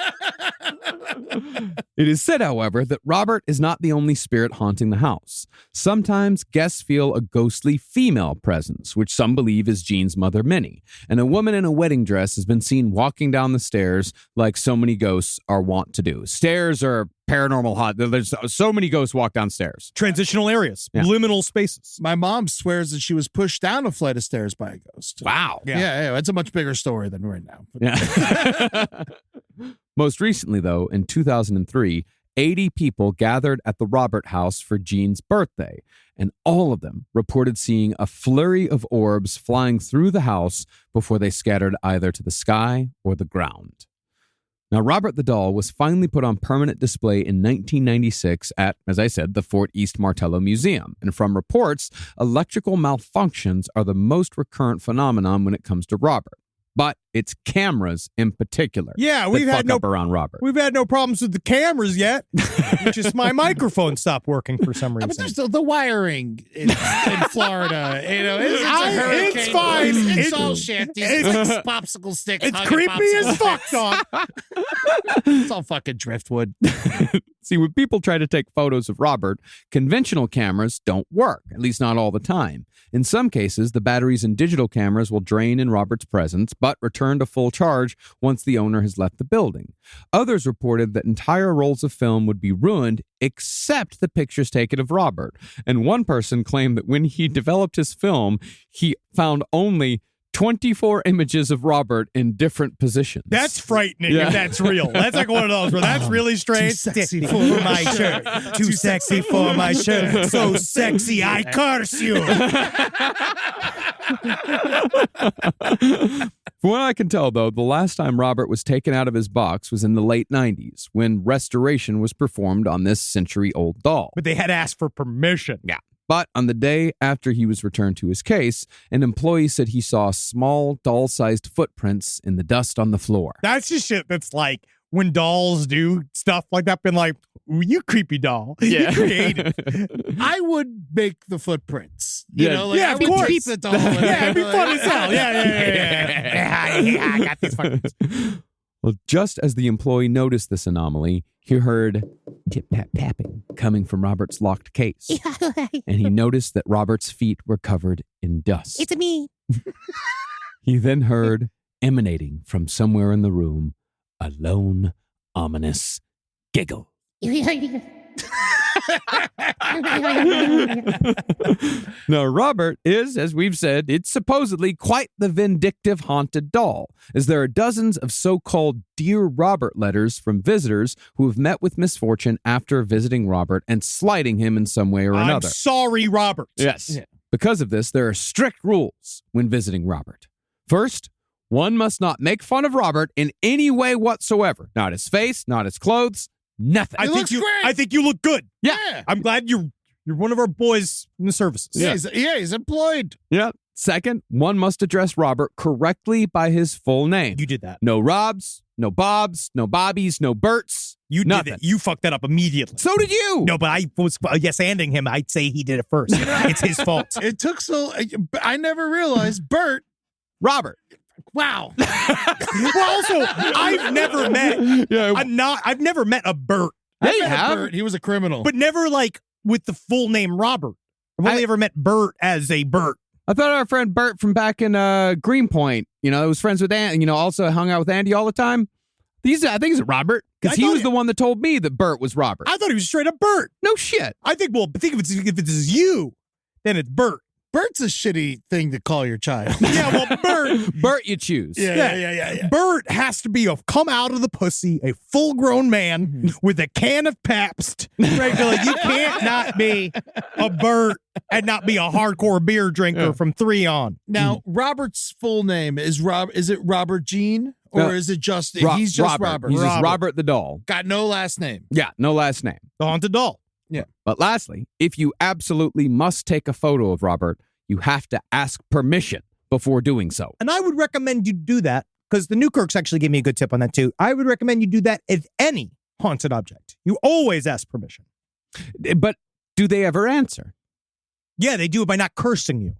It is said, however, that Robert is not the only spirit haunting the house. Sometimes guests feel a ghostly female presence, which some believe is Jean's mother, Minnie. And a woman in a wedding dress has been seen walking down the stairs like so many ghosts are wont to do. Stairs are paranormal hot. There's so many ghosts walk downstairs. Transitional areas, liminal spaces. My mom swears that she was pushed down a flight of stairs by a ghost. Wow. Yeah, it's a much bigger story than right now. Yeah. Most recently, though, in 2003, 80 people gathered at the Robert house for Jean's birthday, and all of them reported seeing a flurry of orbs flying through the house before they scattered either to the sky or the ground. Now, Robert the doll was finally put on permanent display in 1996 at, as I said, the Fort East Martello Museum. And from reports, electrical malfunctions are the most recurrent phenomenon when it comes to Robert. But it's cameras in particular. Yeah, we've had no up around Robert. We've had no problems with the cameras yet. Just my microphone stopped working for some reason. But there's the wiring in Florida. It's a hurricane. It's fine. It's all shit. It's like popsicle sticks. It's creepy as fuck, dog. It's all fucking driftwood. See, when people try to take photos of Robert, conventional cameras don't work, at least not all the time. In some cases, the batteries in digital cameras will drain in Robert's presence, but return to full charge once the owner has left the building. Others reported that entire rolls of film would be ruined, except the pictures taken of Robert. And one person claimed that when he developed his film, he found only 24 images of Robert in different positions. That's frightening Yeah. if that's real. That's like one of those where that's really strange. Too sexy for my shirt. Too sexy for my shirt. So sexy, I curse you. From what I can tell, though, the last time Robert was taken out of his box was in the late 90s when restoration was performed on this century-old doll. But they had asked for permission. Yeah. But on the day after he was returned to his case, an employee said he saw small doll-sized footprints in the dust on the floor. That's just shit that's like when dolls do stuff like that, been like, "Ooh, you creepy doll. Yeah. You creative. I would make the footprints. You Yeah. know, like Yeah, I of would course. keep the doll. Yeah, it'd be fun as hell. Yeah. I got these fucking. Well, just as the employee noticed this anomaly, he heard tip-tap-tapping coming from Robert's locked case. And he noticed that Robert's feet were covered in dust. It's me. He then heard, emanating from somewhere in the room, a lone, ominous giggle. Now, Robert is, as we've said, it's supposedly quite the vindictive haunted doll, as there are dozens of so-called Dear Robert letters from visitors who have met with misfortune after visiting Robert and slighting him in some way or I'm another. sorry, Robert. Yes. Yeah. Because of this, there are strict rules when visiting Robert. First, one must not make fun of Robert in any way whatsoever. Not his face, not his clothes, nothing. looks great. I think you look good. Yeah. I'm glad you're one of our boys in the services. Yeah, he's employed. Yeah. Second, one must address Robert correctly by his full name. You did that. No Robs, no Bobs, no Bobbies, no Berts. You did nothing. it. You fucked that up immediately. So did you. No, but I was yes-anding him. I'd say he did it first. It's his fault. It took so. I never realized Bert. Robert. Wow. Well, also, I've never met. Yeah. I've never met a Bert, Yeah, you I met a have. Bert. He was a criminal. but never like with the full name Robert. I've only ever met Bert as a Bert. I thought our friend Bert from back in Greenpoint, was friends with Andy, also hung out with Andy all the time. I think he's Robert, because he was the one that told me that Bert was Robert. I thought he was straight up Bert. No shit. I think. Well, if it's you, then it's Bert. Bert's a shitty thing to call your child. Yeah, well, Bert. Bert you choose. Yeah. Bert has to be come out of the pussy, a full-grown man with a can of Pabst. Regular, you can't not be a Bert and not be a hardcore beer drinker from 3 on. Now, Robert's full name is Is it Robert Jean or is it just? He's just Robert. He's just Robert the doll. Got no last name. Yeah, no last name. The haunted doll. Yeah. But lastly, if you absolutely must take a photo of Robert, you have to ask permission before doing so. And I would recommend you do that because the Newkirks actually gave me a good tip on that too. I would recommend you do that if any haunted object. You always ask permission. But do they ever answer? Yeah, they do it by not cursing you.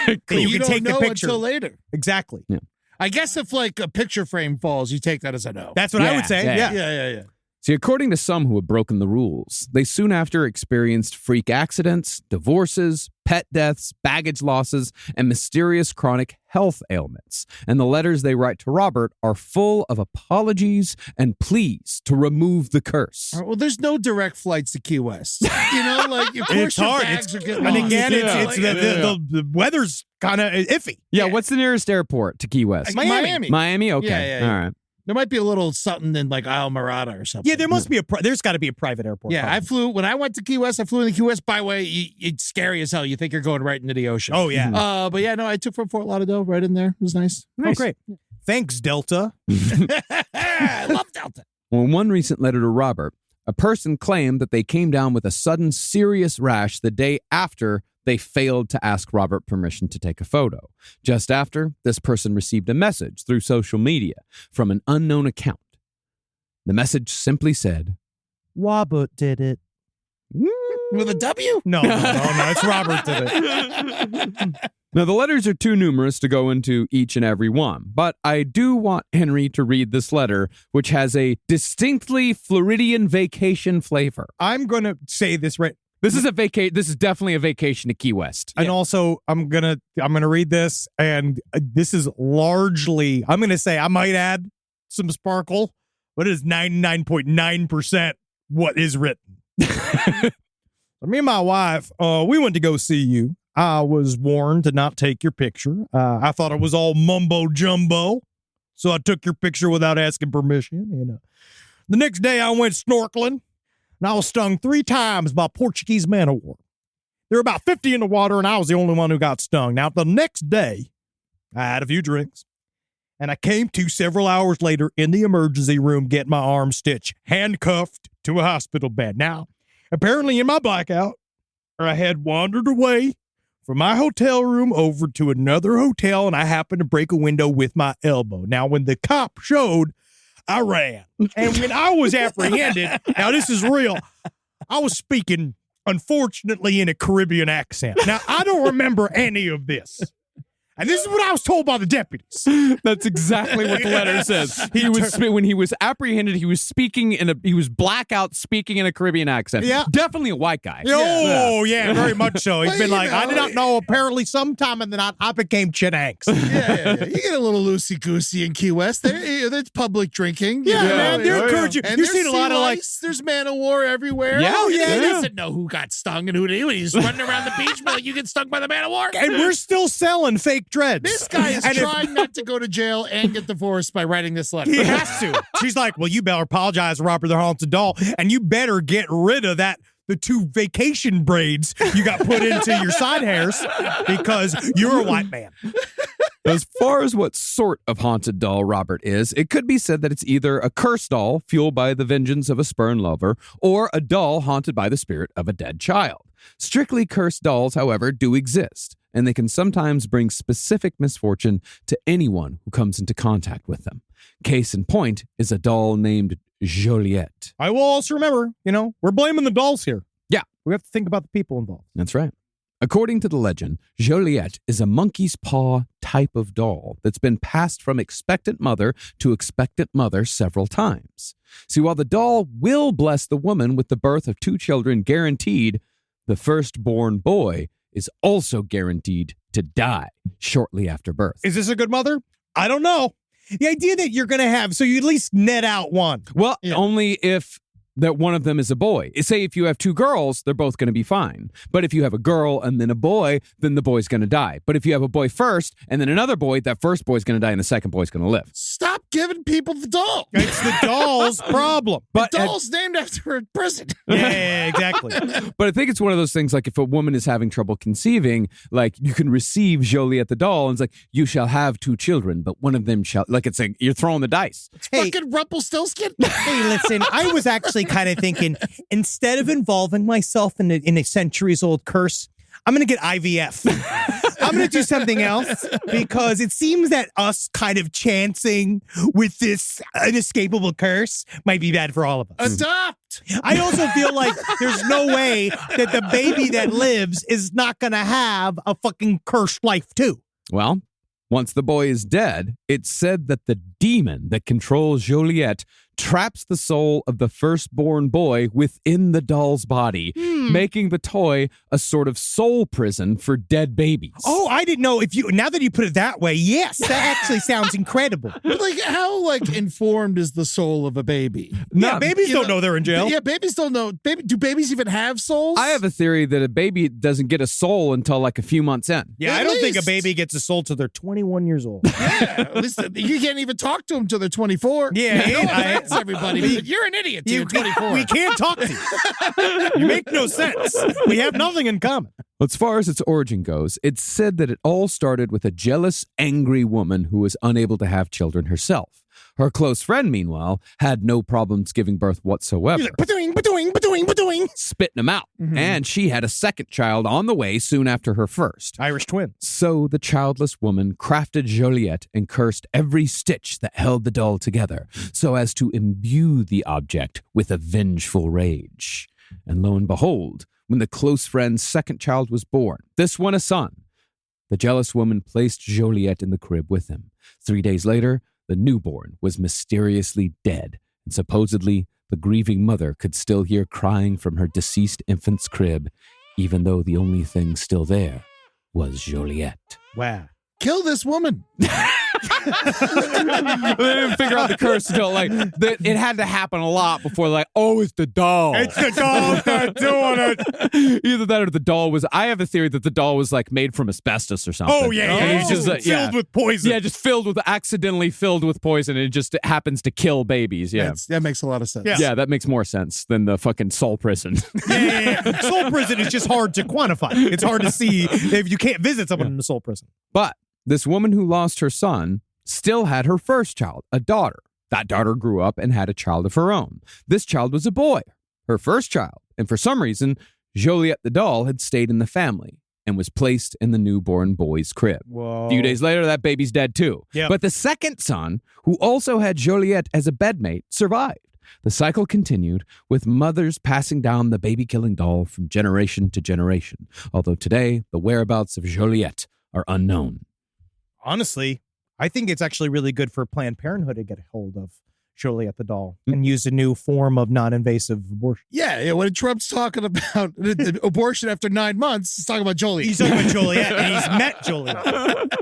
You can don't take the know picture. until later. Exactly. Yeah. I guess if like a picture frame falls, you take that as a no. That's what I would say. Yeah. Yeah. See, according to some who had broken the rules, they soon after experienced freak accidents, divorces, pet deaths, baggage losses, and mysterious chronic health ailments. And the letters they write to Robert are full of apologies and pleas to remove the curse. All right, well, there's no direct flights to Key West. Of course It's your hard. bags are getting And lost. again, it's Yeah. the weather's kind of iffy. Yeah, what's the nearest airport to Key West? Miami. Miami? Okay. Yeah. All right. There might be a little something in like Isle Morada or something. Yeah, there must be there's got to be a private airport. Yeah, probably. when I went to Key West, I flew in the Key West byway. It's scary as hell. You think you're going right into the ocean. Oh, yeah. But yeah, no, I took from Fort Lauderdale right in there. It was nice. Oh, great. Thanks, Delta. I love Delta. Well, in one recent letter to Robert, a person claimed that they came down with a sudden serious rash the day after they failed to ask Robert permission to take a photo. Just after, this person received a message through social media from an unknown account. The message simply said, Robert did it. With a W? No, it's Robert did it. Now, the letters are too numerous to go into each and every one, but I do want Henry to read this letter, which has a distinctly Floridian vacation flavor. I'm going to say this right. This is definitely a vacation to Key West. And also, I'm gonna read this, and this is largely, I'm gonna say, I might add some sparkle, but it is 99.9% what is written. Me and my wife, we went to go see you. I was warned to not take your picture. I thought it was all mumbo jumbo, so I took your picture without asking permission. And the next day, I went snorkeling, and I was stung 3 times by Portuguese man-o-war. There were about 50 in the water, and I was the only one who got stung. Now, the next day, I had a few drinks, and I came to several hours later in the emergency room getting my arm stitched, handcuffed to a hospital bed. Now, apparently in my blackout, I had wandered away from my hotel room over to another hotel, and I happened to break a window with my elbow. Now, when the cop showed, I ran. And when I was apprehended, now this is real, I was speaking, unfortunately, in a Caribbean accent. Now, I don't remember any of this. And this is what I was told by the deputies. That's exactly what the letter says. When he was apprehended, he was blackout speaking in a Caribbean accent. Yeah. Definitely a white guy. Oh, yeah, very much so. He's Well, been you like, know, I did not know. Apparently, sometime in the night, I became Chinanks. Yeah. You get a little loosey-goosey in Key West. There's public drinking. Yeah, man, they're encouraging. And You've there's seen a lot of like, there's man-o-war everywhere. Yeah, Oh, yeah, He yeah. doesn't know who got stung and who didn't. He's running around the beach like you get stung by the man-o-war. and we're still selling fake dreads. This guy is And if- trying not to go to jail and get divorced by writing this letter. He has to. She's like, well, you better apologize to Robert the Haunted Doll, and you better get rid of the 2 vacation braids you got put into your side hairs because you're a white man. As far as what sort of haunted doll Robert is, it could be said that it's either a cursed doll fueled by the vengeance of a spurned lover or a doll haunted by the spirit of a dead child. Strictly cursed dolls, however, do exist, and they can sometimes bring specific misfortune to anyone who comes into contact with them. Case in point is a doll named Joliet. I will also remember, we're blaming the dolls here. Yeah. We have to think about the people involved. That's right. According to the legend, Joliet is a monkey's paw type of doll that's been passed from expectant mother to expectant mother several times. See, while the doll will bless the woman with the birth of 2 children guaranteed, the firstborn boy is also guaranteed to die shortly after birth. Is this a good mother? I don't know. The idea that you're going to have, so you at least net out one. Well, only if that one of them is a boy. Say if you have 2 girls, they're both going to be fine. But if you have a girl and then a boy, then the boy's going to die. But if you have a boy first and then another boy, that first boy's going to die and the second boy's going to live. Stop giving people the doll. It's the doll's problem. But The doll's named after a prison. Yeah, exactly. But I think it's one of those things like if a woman is having trouble conceiving, like you can receive Joliet the doll and it's like, you shall have 2 children, but one of them shall, like it's like you're throwing the dice. Hey, Fucking Rumpelstiltskin. hey, listen, I was actually kind of thinking, instead of involving myself in a centuries-old curse, I'm going to get IVF. I'm going to do something else because it seems that us kind of chancing with this inescapable curse might be bad for all of us. Adopt. I also feel like there's no way that the baby that lives is not going to have a fucking cursed life too. Well, once the boy is dead, it's said that the demon that controls Joliet traps the soul of the firstborn boy within the doll's body, making the toy a sort of soul prison for dead babies. Oh, I didn't know now that you put it that way, yes, that actually sounds incredible. But how informed is the soul of a baby? Yeah, babies don't know they're in jail. Yeah, babies don't know. Do babies even have souls? I have a theory that a baby doesn't get a soul until like a few months in. Yeah, At I don't think a least. baby gets a soul till they're 21 years old. Yeah, at least you can't even talk to them till they're 24. Yeah, no I- offense, everybody. But you're an idiot till you're 24. We can't talk to you. You make no sense. We have nothing in common. As far as its origin goes, it's said that it all started with a jealous, angry woman who was unable to have children herself. Her close friend, meanwhile, had no problems giving birth whatsoever, He's like, ba-doing. spitting them out. And she had a second child on the way soon after her first. Irish twin. So the childless woman crafted Joliet and cursed every stitch that held the doll together so as to imbue the object with a vengeful rage. And lo and behold, when the close friend's second child was born, this one a son, the jealous woman placed Joliet in the crib with him. 3 days later, the newborn was mysteriously dead, and supposedly the grieving mother could still hear crying from her deceased infant's crib, even though the only thing still there was Joliet. Wow. Kill this woman. They didn't figure out the curse until like it had to happen a lot before like, oh, it's the doll. It's the doll that's doing it. Either that or the doll was. I have a theory that the doll was like made from asbestos or something. Oh, yeah. And It's it's just filled with poison. Yeah, just accidentally filled with poison, and it just happens to kill babies. Yeah. That makes a lot of sense. Yeah, that makes more sense than the fucking soul prison. Yeah. Soul prison is just hard to quantify. It's hard to see if you can't visit someone in a soul prison. But this woman who lost her son still had her first child, a daughter. That daughter grew up and had a child of her own. This child was a boy, her first child. And for some reason, Joliet the doll had stayed in the family and was placed in the newborn boy's crib. Whoa. A few days later, that baby's dead too. Yep. But the second son, who also had Joliet as a bedmate, survived. The cycle continued, with mothers passing down the baby-killing doll from generation to generation, although today the whereabouts of Joliet are unknown. Honestly, I think it's actually really good for Planned Parenthood to get a hold of Joliet the doll and use a new form of non-invasive abortion. Yeah, when Trump's talking about abortion after 9 months, he's talking about Joliet. He's talking about Joliet, and he's met Joliet.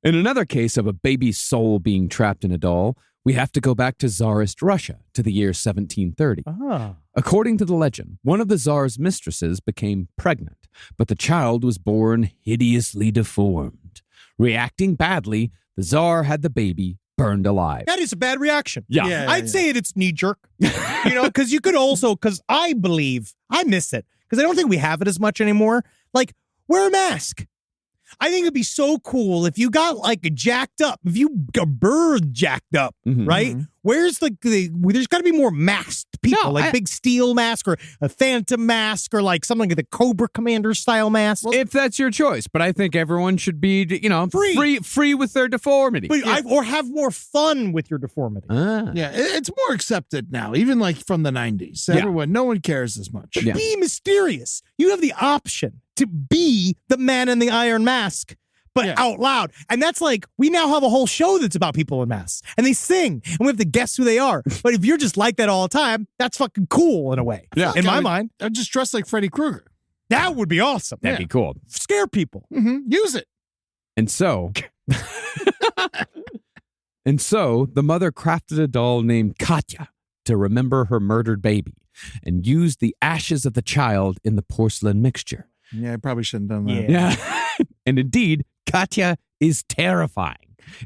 In another case of a baby's soul being trapped in a doll, we have to go back to Tsarist Russia to the year 1730. Ah. According to the legend, one of the Tsar's mistresses became pregnant, but the child was born hideously deformed. Reacting badly, the Tsar had the baby burned alive. That is a bad reaction. Yeah. I'd say it's knee-jerk. Because you could also, because I believe, I miss it, because I don't think we have it as much anymore. Like, wear a mask. I think it'd be so cool if you got like jacked up, if you got bird jacked up, right? Where's there's got to be more masked people, like Big Steel mask or a Phantom mask or like something like the Cobra Commander style mask. If that's your choice, but I think everyone should be, free with their deformity. But or have more fun with your deformity. Yeah, it's more accepted now, even like from the 90s. No one cares as much. Yeah. Be mysterious. You have the option to be the man in the iron mask, but out loud. And that's like, we now have a whole show that's about people in masks. And they sing, and we have to guess who they are. But if you're just like that all the time, that's fucking cool in a way. Yeah. In my mind. I'm just dressed like Freddy Krueger. That would be awesome. That'd be cool. Scare people. Use it. And so, the mother crafted a doll named Katya to remember her murdered baby and used the ashes of the child in the porcelain mixture. Yeah, I probably shouldn't have done that. Yeah. And indeed, Katya is terrifying.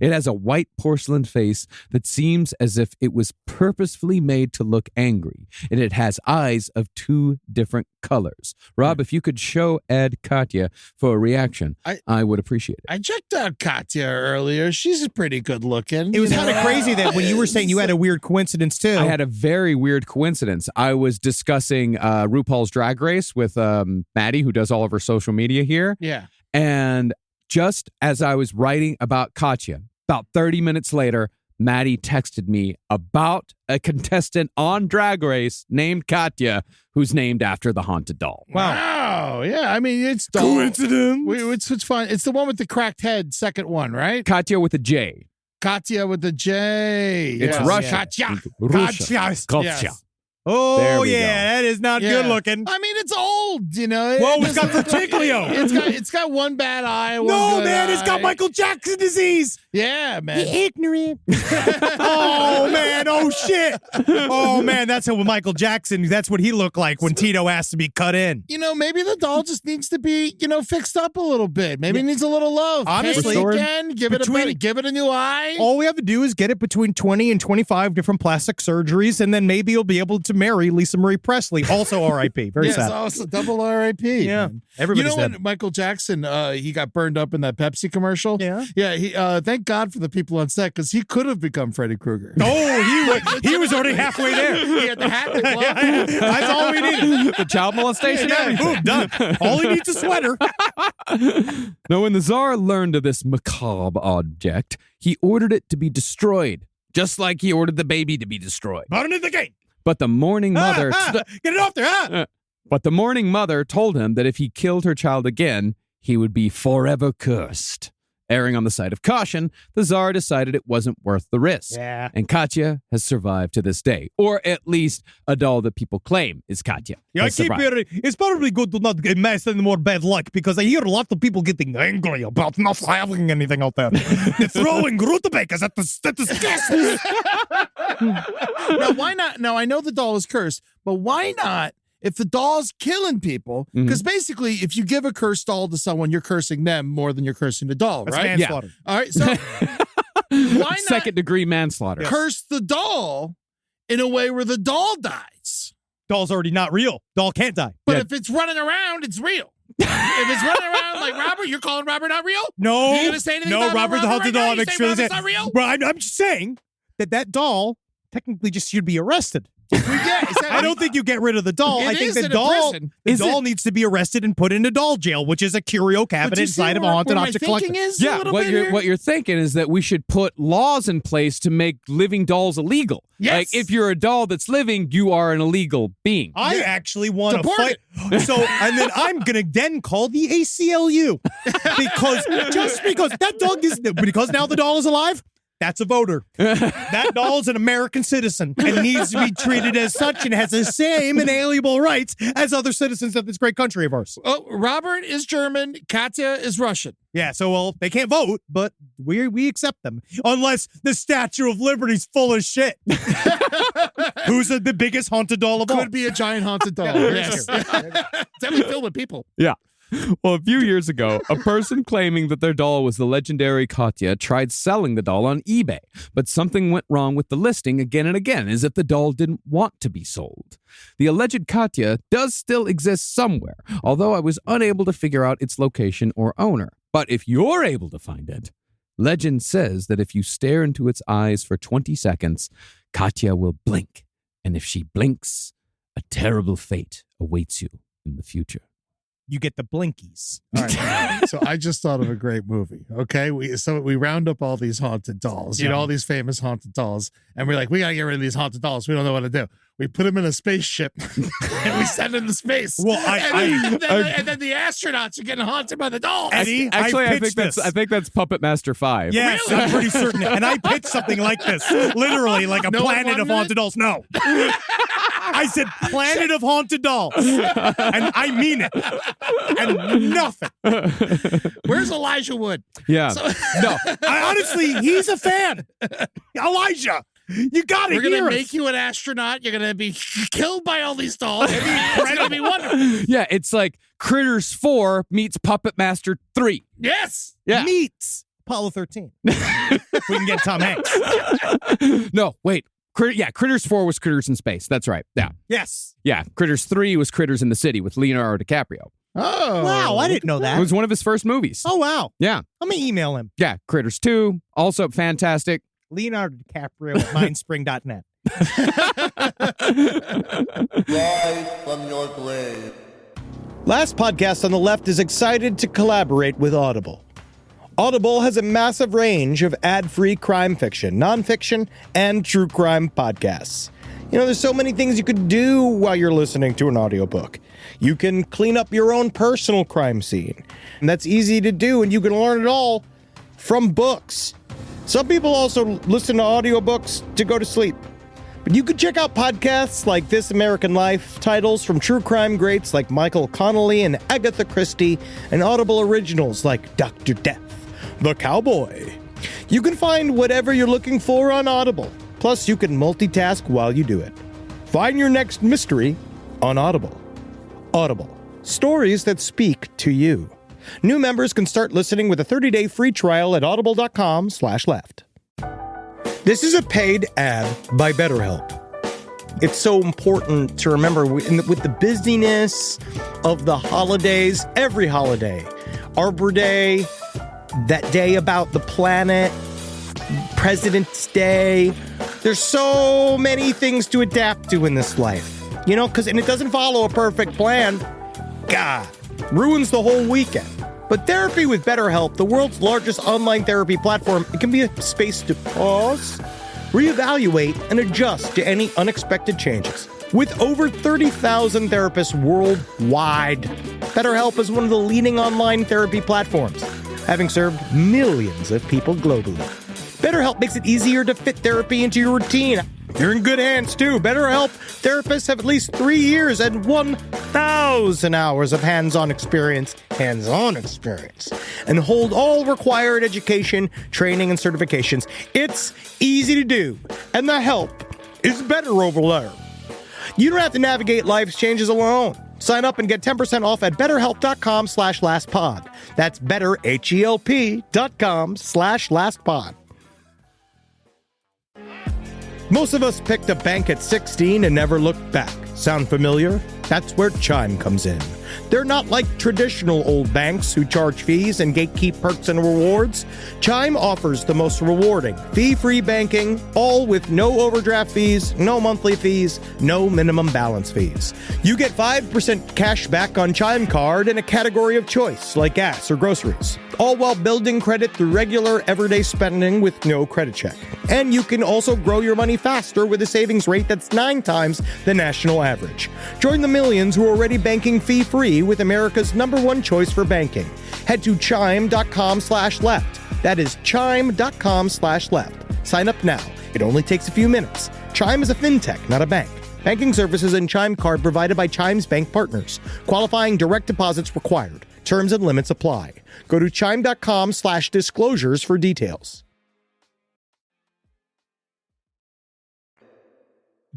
It has a white porcelain face that seems as if it was purposefully made to look angry, and it has eyes of 2 different colors. Rob, if you could show Ed Katya for a reaction, I would appreciate it. I checked out Katya earlier. She's pretty good looking. It was kind of crazy that when you were saying you had a weird coincidence too. I had a very weird coincidence. I was discussing RuPaul's Drag Race with Maddie, who does all of her social media here. Yeah. And just as I was writing about Katya, about 30 minutes later, Maddie texted me about a contestant on Drag Race named Katya, who's named after the haunted doll. Wow. Yeah, I mean, it's coincidence. It's fun. It's the one with the cracked head, second one, right? Katya with a J. Katya with the J. It's Russian. Katya. Katya. Yes. Oh, There we yeah, that is not good looking. I mean, it's old, Whoa, it's got vertiglio. It's got one bad eye. No, man, it's got Michael Jackson disease. Yeah, man. Ignorant. Oh, man. Oh, shit. Oh, man, that's how Michael Jackson, that's what he looked like when Tito asked to be cut in. Maybe the doll just needs to be, fixed up a little bit. Maybe it needs a little love. Honestly, again, give it a new eye. All we have to do is get it between 20 and 25 different plastic surgeries, and then maybe you'll be able to marry Lisa Marie Presley, also R.I.P. Very sad. Yes, also double R.I.P. Yeah, everybody's dead. When Michael Jackson, he got burned up in that Pepsi commercial? Yeah. Yeah, he, thank God for the people on set, because he could have become Freddy Krueger. Oh, he was already halfway there. He had the hat, the glove. That's all we needed. The child molestation, everything. Boom, done. All he needs is a sweater. Now, when the Tsar learned of this macabre object, he ordered it to be destroyed, just like he ordered the baby to be destroyed. Burn in the gate. But the mourning mother... Get it off there, But the mourning mother told him that if he killed her child again, he would be forever cursed. Erring on the side of caution, the Tsar decided it wasn't worth the risk. Yeah. And Katya has survived to this day. Or at least a doll that people claim is Katya. Yeah, I has keep survived. hearing it's probably good to not amass any more bad luck because I hear a lot of people getting angry about not having anything out there. They're throwing rutabagas at the guests. Now, why not? Now, I know the doll is cursed, but why not? If the doll's killing people, because basically, if you give a cursed doll to someone, you're cursing them more than you're cursing the doll, That's right? manslaughter. All right, so why not Second-degree manslaughter. curse the doll in a way where the doll dies? Doll's already not real. Doll can't die. But Yeah. if it's running around, it's real. If it's running around like Robert, you're calling Robert not real? No. You gonna say anything no, about Robert the Robert Haunted right now? Doll. You Makes say sure Robert's not real? Well, I'm just saying that doll technically just should be arrested. I don't think you get rid of the doll. I think the doll needs to be arrested and put into doll jail, which is a curio cabinet inside of a haunted object collector. Yeah, what you're thinking is that we should put laws in place to make living dolls illegal. Yes. Like, if you're a doll that's living, you are an illegal being. I actually want to Deport fight. So, and then I'm going to then call the ACLU because that dog is, because now the doll is alive, that's a voter. That doll is an American citizen and needs to be treated as such and has the same inalienable rights as other citizens of this great country of ours. Oh, Robert is German. Katya is Russian. Yeah, so, well, they can't vote, but we accept them. Unless the Statue of Liberty's full of shit. Who's the biggest haunted doll of all? Could be a giant haunted doll. Yes. Definitely filled with people. Yeah. Well, a few years ago, a person claiming that their doll was the legendary Katya tried selling the doll on eBay, but something went wrong with the listing again and again, as if the doll didn't want to be sold. The alleged Katya does still exist somewhere, although I was unable to figure out its location or owner. But if you're able to find it, legend says that if you stare into its eyes for 20 seconds, Katya will blink, and if she blinks, a terrible fate awaits you in the future. You get the blinkies. All right. So I just thought of a great movie. Okay. We round up all these haunted dolls, you know, all these famous haunted dolls. And we're like, we got to get rid of these haunted dolls. We don't know what to do. We put them in a spaceship and we send them to space. Well, and then the astronauts are getting haunted by the dolls. Eddie, Actually, I pitched think that's Puppet Master 5. Yes, Really? I'm pretty certain. And I pitched something like this. Literally, like a No one planet of wanted haunted dolls. No. I said planet of haunted dolls. And I mean it. And nothing. Where's Elijah Wood? Yeah. No. Honestly, he's a fan. Elijah, you got to We're hear going to us. make you an astronaut. You're going to be killed by all these dolls. It's going to be wonderful. Yeah, it's like Critters 4 meets Puppet Master 3. Yes. Yeah. Meets Apollo 13. If we can get Tom Hanks. No, wait. Critters 4 was Critters in Space. That's right. Yeah. Yes. Yeah. Critters 3 was Critters in the City with Leonardo DiCaprio. Oh. Wow, I didn't know It that. was one of his first movies. Oh, wow. Yeah. I'm going to email him. Yeah. Critters 2, also fantastic. Leonardo DiCaprio at mindspring.net. Rise from your grave. Last podcast on the left is excited to collaborate with Audible. Audible has a massive range of ad-free crime fiction, nonfiction, and true crime podcasts. You know, there's so many things you could do while you're listening to an audiobook. You can clean up your own personal crime scene. And that's easy to do, and you can learn it all from books. Some people also listen to audiobooks to go to sleep. But you could check out podcasts like This American Life, titles from true crime greats like Michael Connelly and Agatha Christie, and Audible originals like Dr. Death, The Cowboy. You can find whatever you're looking for on Audible. Plus, you can multitask while you do it. Find your next mystery on Audible. Audible. Stories that speak to you. New members can start listening with a 30-day free trial at audible.com/left. This is a paid ad by BetterHelp. It's so important to remember with the busyness of the holidays, every holiday, Arbor Day, that day about the planet, President's Day. There's so many things to adapt to in this life, you know, and it doesn't follow a perfect plan. God, ruins the whole weekend. But therapy with BetterHelp, the world's largest online therapy platform, it can be a space to pause, reevaluate, and adjust to any unexpected changes. With over 30,000 therapists worldwide, BetterHelp is one of the leading online therapy platforms. having served millions of people globally. BetterHelp makes it easier to fit therapy into your routine. You're in good hands, too. BetterHelp therapists have at least 3 years and 1,000 hours of hands-on experience, and hold all required education, training, and certifications. It's easy to do, and the help is better over there. You don't have to navigate life's changes alone. Sign up and get 10% off at betterhelp.com/lastpod. That's betterhelp.com/lastpod. Most of us picked a bank at 16 and never looked back. Sound familiar? That's where Chime comes in. They're not like traditional old banks who charge fees and gatekeep perks and rewards. Chime offers the most rewarding, fee-free banking, all with no overdraft fees, no monthly fees, no minimum balance fees. You get 5% cash back on Chime Card in a category of choice, like gas or groceries, all while building credit through regular, everyday spending with no credit check. And you can also grow your money faster with a savings rate that's 9 times the national average. Join the millions who are already banking fee-free with America's #1 choice for banking. Head to chime.com/left. That is chime.com/left. Sign up now. It only takes a few minutes. Chime is a fintech, not a bank. Banking services and Chime Card provided by Chime's bank partners. Qualifying direct deposits required. Terms and limits apply. Go to chime.com/disclosures for details.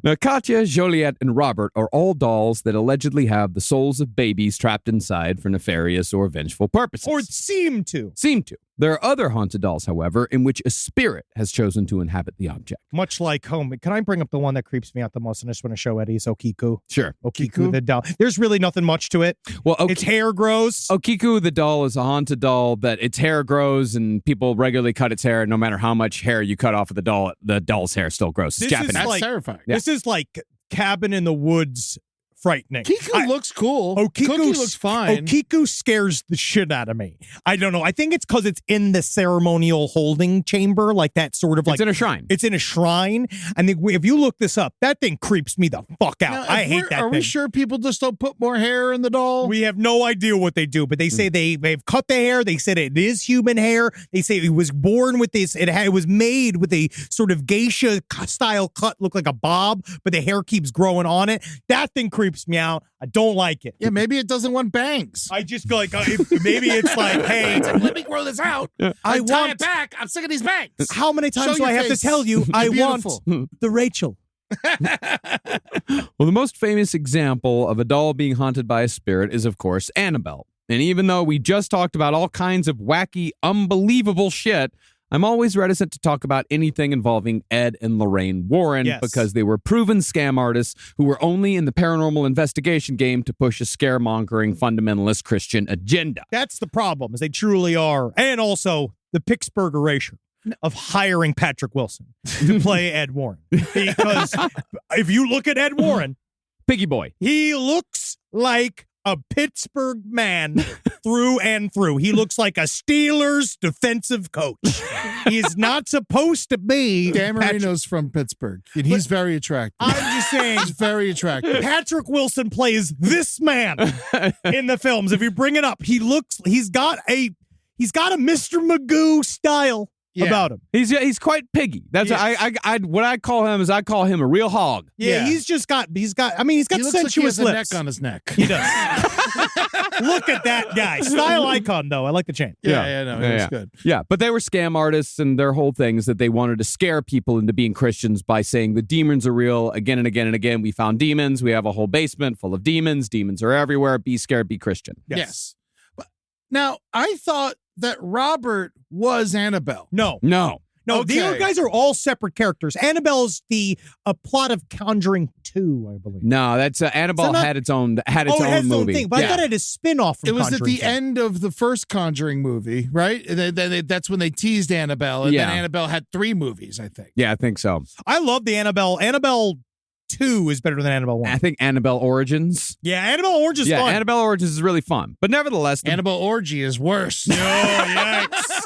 Now, Katya, Joliet, and Robert are all dolls that allegedly have the souls of babies trapped inside for nefarious or vengeful purposes. Or seem to. There are other haunted dolls, however, in which a spirit has chosen to inhabit the object. Much like home. Can I bring up the one that creeps me out the most? And I just want to show Eddie's Okiku. Sure. Okiku, the doll. There's really nothing much to it. Well, its hair grows. Okiku, the doll, is a haunted doll that its hair grows, and people regularly cut its hair. No matter how much hair you cut off of the doll's hair still grows. It's Japanese. That's terrifying. This is like cabin in the woods frightening. Kiku looks cool. Cookie looks fine. Okiku scares the shit out of me. I don't know. I think it's because it's in the ceremonial holding chamber, like that sort of like. It's in a shrine. It's in a shrine. And if you look this up, that thing creeps me the fuck out. Now, I hate that thing. Are we sure people just don't put more hair in the doll? We have no idea what they do, but they say they've cut the hair. They said it is human hair. They say it was born with this. It was made with a sort of geisha style cut, look like a bob, but the hair keeps growing on it. That thing creeps me out. I don't like it. Yeah, maybe it doesn't want bangs. I just go like, maybe it's like, hey, let me grow this out. I tie want it back. I'm sick of these bangs. How many times Show do I your have to face. tell you I want Beautiful. the Rachel? Well, the most famous example of a doll being haunted by a spirit is, of course, Annabelle. And even though we just talked about all kinds of wacky, unbelievable shit, I'm always reticent to talk about anything involving Ed and Lorraine Warren because they were proven scam artists who were only in the paranormal investigation game to push a scaremongering fundamentalist Christian agenda. That's the problem, is they truly are. And also the Pittsburgh erasure of hiring Patrick Wilson to play Ed Warren. Because if you look at Ed Warren, Piggy Boy, he looks like a Pittsburgh man through and through. He looks like a Steelers defensive coach. He's not supposed to be. Dan Marino's from Pittsburgh, and he's very attractive. I'm just saying. He's very attractive. Patrick Wilson plays this man in the films. If you bring it up, he's got a Mr. Magoo style about him. He's quite piggy. That's what I call him is I call him a real hog. Yeah, he's got he looks sensuous like he has a lips. neck on his neck. He does. Look at that guy. Style icon, though. I like the chain. It's good. Yeah, but they were scam artists, and their whole thing is that they wanted to scare people into being Christians by saying the demons are real again and again and again. We found demons. We have a whole basement full of demons. Demons are everywhere. Be scared. Be Christian. Yes. But now, I thought that Robert was Annabelle. No. Okay. The other guys are all separate characters. Annabelle's a plot of Conjuring 2, I believe. No, that's Annabelle had its own movie. Thing, but I thought it had a spin-off from It was Conjuring at the end of the first Conjuring movie, right? That's when they teased Annabelle, and then Annabelle had 3 movies, I think. Yeah, I think so. I love the Annabelle. Annabelle 2 is better than Annabelle 1. I think Annabelle Origins. Yeah, Annabelle Origins is fun. Annabelle Origins is really fun. But nevertheless... Annabelle Orgy is worse. Oh, yikes.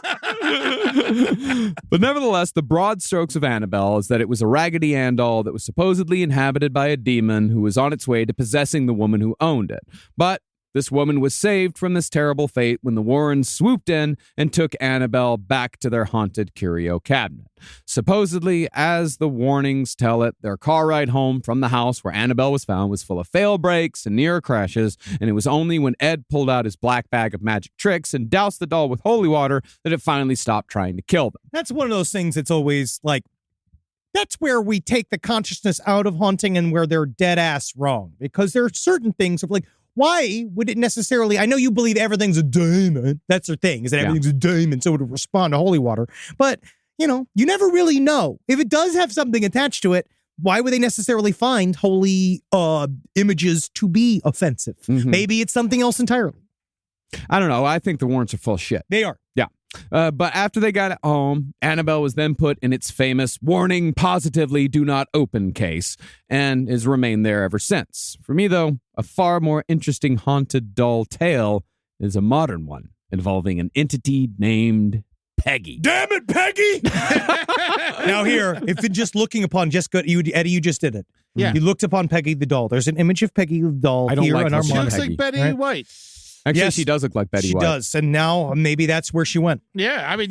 But nevertheless, the broad strokes of Annabelle is that it was a Raggedy Ann doll that was supposedly inhabited by a demon who was on its way to possessing the woman who owned it. But This woman was saved from this terrible fate when the Warrens swooped in and took Annabelle back to their haunted curio cabinet. Supposedly, as the warnings tell it, their car ride home from the house where Annabelle was found was full of fail brakes and near crashes, and it was only when Ed pulled out his black bag of magic tricks and doused the doll with holy water that it finally stopped trying to kill them. That's one of those things that's always like, that's where we take the consciousness out of haunting and where they're dead ass wrong. Because there are certain things of like, why would it necessarily, I know you believe everything's a demon. That's their thing, is that everything's a demon, so it would respond to holy water. But, you know, you never really know. If it does have something attached to it, why would they necessarily find holy images to be offensive? Maybe it's something else entirely. I don't know. I think the Warrens are full of shit. They are. Yeah. But after they got home, Annabelle was then put in its famous warning, positively do not open case, and has remained there ever since. For me, though, a far more interesting haunted doll tale is a modern one involving an entity named Peggy. Damn it, Peggy! Now here, if you're just looking upon Eddie, you just did it. Yeah. You looked upon Peggy the doll. There's an image of Peggy the doll I don't here like on how our she She monitor. looks Peggy, like Betty right? White. Actually, Yes. she does look like Betty She White. does, and now maybe that's where she went. Yeah, I mean,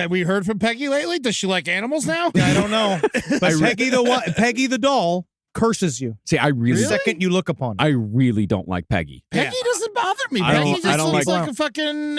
we heard from Peggy lately. Does she like animals now? I don't know, but Peggy the doll curses you See, I the really, second you look upon her. I really don't like Peggy. Peggy doesn't bother me. I don't- Peggy just I don't looks like- like a fucking,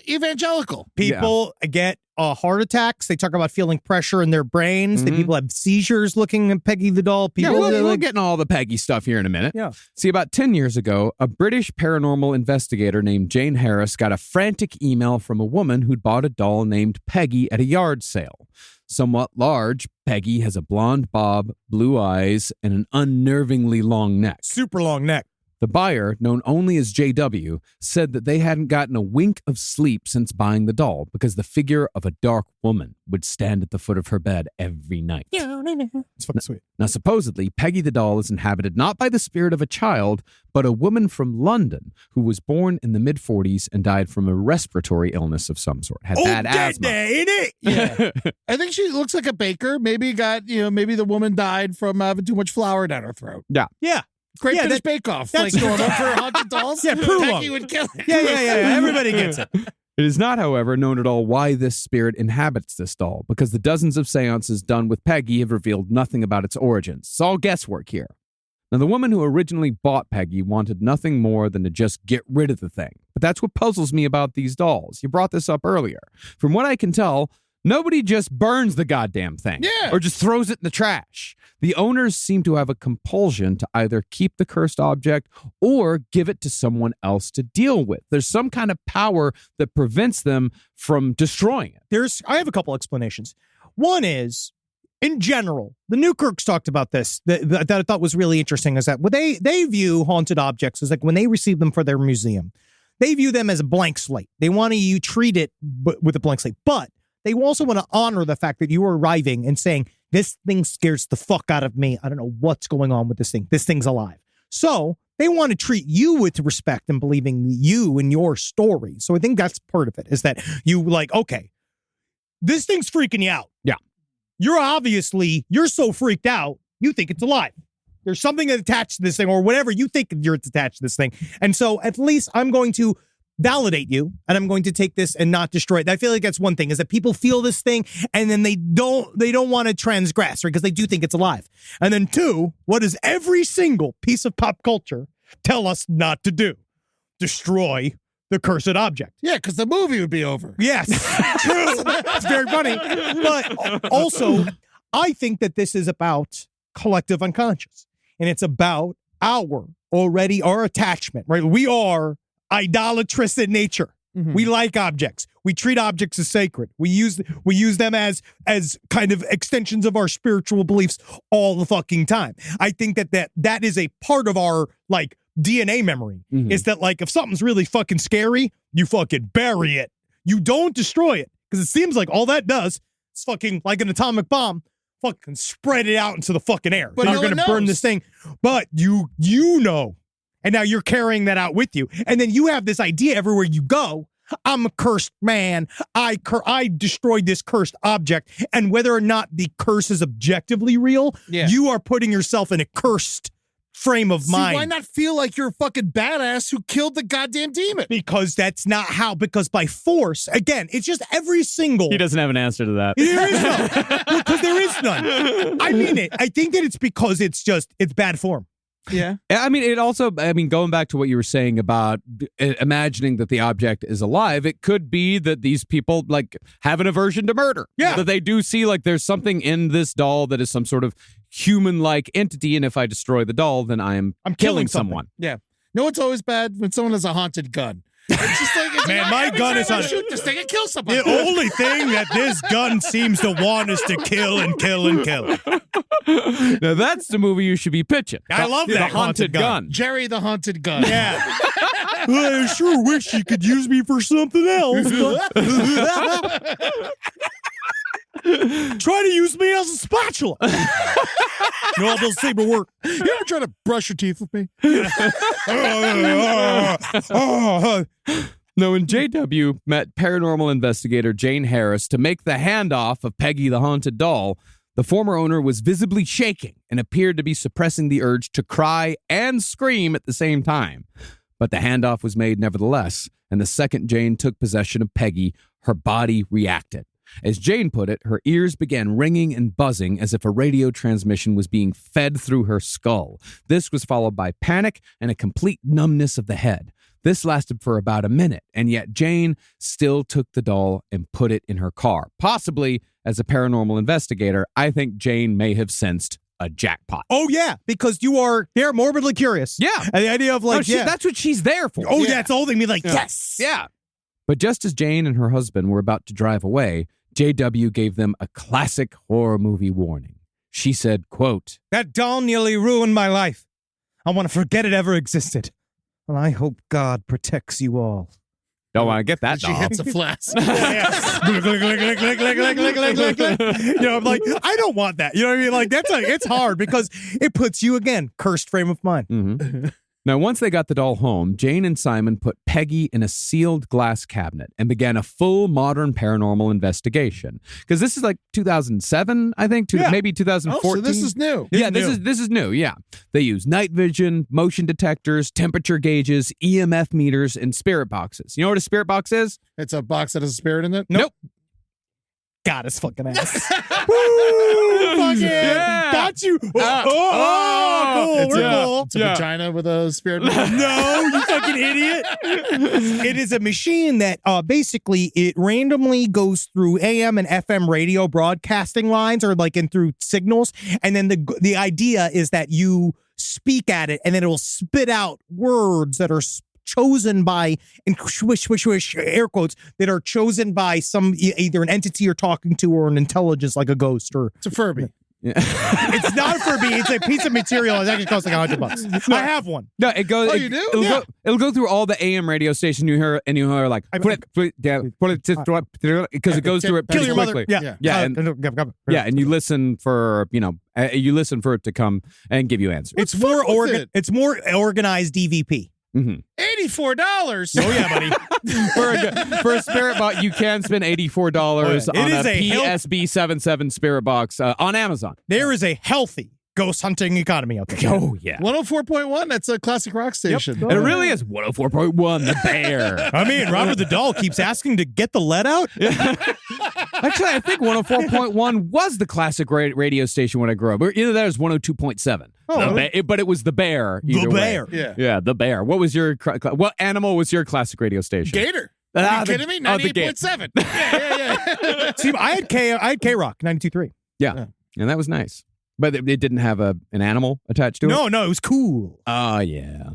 evangelical. People get heart attacks. They talk about feeling pressure in their brains. The people have seizures looking at Peggy the doll. Yeah, People we'll get into all the Peggy stuff here in a minute. Yeah. See, about 10 years ago, a British paranormal investigator named Jane Harris got a frantic email from a woman who'd bought a doll named Peggy at a yard sale. Somewhat large, Peggy has a blonde bob, blue eyes, and an unnervingly long neck. super long neck. The buyer, known only as JW, said that they hadn't gotten a wink of sleep since buying the doll because the figure of a dark woman would stand at the foot of her bed every night. It's fucking sweet. Now, supposedly, Peggy the doll is inhabited not by the spirit of a child, but a woman from London who was born in the mid-40s and died from a respiratory illness of some sort. Had bad asthma. Ain't it? Yeah. I think she looks like a baker. Maybe maybe the woman died from having too much flour down her throat. Yeah. Great Yeah, British Bake Off. that's Like normal. for haunted dolls. Yeah, prove Peggy them. would kill it. Yeah. Everybody gets it. It is not, however, known at all why this spirit inhabits this doll, because the dozens of seances done with Peggy have revealed nothing about its origins. It's all guesswork here. Now, the woman who originally bought Peggy wanted nothing more than to just get rid of the thing. But that's what puzzles me about these dolls. You brought this up earlier. From what I can tell, nobody just burns the goddamn thing. Yeah. Or just throws it in the trash. The owners seem to have a compulsion to either keep the cursed object or give it to someone else to deal with. There's some kind of power that prevents them from destroying it. I have a couple explanations. One is, in general, the Newkirks talked about this that I thought was really interesting, is that when they view haunted objects as like when they receive them for their museum, they view them as a blank slate. They want you treat it with a blank slate, but they also want to honor the fact that you are arriving and saying, this thing scares the fuck out of me. I don't know what's going on with this thing. This thing's alive. So they want to treat you with respect and believing you and your story. So I think that's part of it, is that you like, okay, this thing's freaking you out. Yeah. You're so freaked out, you think it's alive. There's something attached to this thing or whatever you think it's attached to this thing. And so at least I'm going to validate you, and I'm going to take this and not destroy it. I feel like that's one thing, is that people feel this thing and then they don't want to transgress, right? Because they do think it's alive. And then two, what does every single piece of pop culture tell us not to do? Destroy the cursed object. Yeah, because the movie would be over. Yes, true. It's very funny. But also, I think that this is about collective unconscious, and it's about our attachment, right? We are idolatrous in nature. Mm-hmm. We like objects. We treat objects as sacred. We use them as kind of extensions of our spiritual beliefs all the fucking time. I think that is a part of our like DNA memory. Mhm. Is that like if something's really fucking scary, you fucking bury it. You don't destroy it, because it seems like all that does is fucking like an atomic bomb. Fucking spread it out into the fucking air. But So no you're one gonna burn knows. this thing. But you know. And now you're carrying that out with you. And then you have this idea everywhere you go. I'm a cursed man. I destroyed this cursed object. And whether or not the curse is objectively real, Yeah. you are putting yourself in a cursed frame of See, mind. why not feel like you're a fucking badass who killed the goddamn demon? Because that's not how. Because by force, again, it's just every single. He doesn't have an answer to that. There is none. Because there is none. I mean it. I think that it's because it's bad form. Yeah. I mean, going back to what you were saying about imagining that the object is alive, it could be that these people like have an aversion to murder. Yeah. That they do see like there's something in this doll that is some sort of human-like entity, and if I destroy the doll, then I'm killing someone. Yeah. No, it's always bad when someone has a haunted gun. It's just like, Man, my gun is on. Shoot this thing and kill somebody. The only thing that this gun seems to want is to kill and kill and kill. Now that's the movie you should be pitching. I love The that haunted gun. Jerry the haunted gun. Yeah. Well, I sure wish you could use me for something else. Try to use me as a spatula. No, they'll say my work. You ever try to brush your teeth with me? Now, when JW met paranormal investigator Jane Harris to make the handoff of Peggy the haunted doll, the former owner was visibly shaking and appeared to be suppressing the urge to cry and scream at the same time. But the handoff was made nevertheless, and the second Jane took possession of Peggy, her body reacted. As Jane put it, her ears began ringing and buzzing as if a radio transmission was being fed through her skull. This was followed by panic and a complete numbness of the head. This lasted for about a minute, and yet Jane still took the doll and put it in her car. Possibly, as a paranormal investigator, I think Jane may have sensed a jackpot. Oh, yeah, because they're morbidly curious. Yeah. And the idea of like, that's what she's there for. Oh, yeah, it's the whole thing. Be like, yes. Yeah. But just as Jane and her husband were about to drive away, JW gave them a classic horror movie warning. She said, quote, "That doll nearly ruined my life. I want to forget it ever existed. And I hope God protects you all." Don't want to get that She doll. hits a flask. Click, click, click, click, click, click, click, click, click, click. You know, I'm like, I don't want that. You know what I mean? Like, it's hard because it puts you, again, cursed frame of mind. Mm-hmm. Now, once they got the doll home, Jane and Simon put Peggy in a sealed glass cabinet and began a full modern paranormal investigation. Because this is like 2007, I think, maybe 2014. Oh, so this is new. This is new. Yeah, they use night vision, motion detectors, temperature gauges, EMF meters, and spirit boxes. You know what a spirit box is? It's a box that has a spirit in it? Nope. Got his fucking ass. Woo! Fuck yeah. Got you. Cool. It's We're a, cool. It's a vagina with a spirit. No, you fucking idiot. It is a machine that basically it randomly goes through AM and FM radio broadcasting lines or like in through signals. And then the idea is that you speak at it and then it will spit out words that are chosen by, and swish, air quotes, that are chosen by some either an entity you're talking to or an intelligence like a ghost or It's a Furby. Yeah. It's not a Furby. It's a piece of material. It actually costs like $100. I have one. No, it goes. Oh, you do? It'll go through all the AM radio station you hear, and you hear like because it goes through it Kill pretty your quickly. mother. Yeah, and you listen for it to come and give you answers. It's more It's more organized DVP. Mm-hmm. $84. Oh yeah, buddy. For a spirit box, you can spend $84 It on is a a PSB77 spirit box on Amazon. There is a healthy ghost hunting economy out there. Oh yeah, 104.1. That's a classic rock station. and it really is 104.1 The Bear. I mean, Robert the Doll keeps asking to get the lead out. Actually, I think 104.1 was the classic radio station when I grew up. Either that or 102.7. But it was The Bear. The Bear. Yeah. Yeah, The Bear. What was your what animal was your classic radio station? Gator. Are you kidding me? the 98.7. Yeah. See, I had K Rock 92.3. Yeah, and that was nice. But it didn't have an animal attached to it? No, it was cool. Oh, yeah.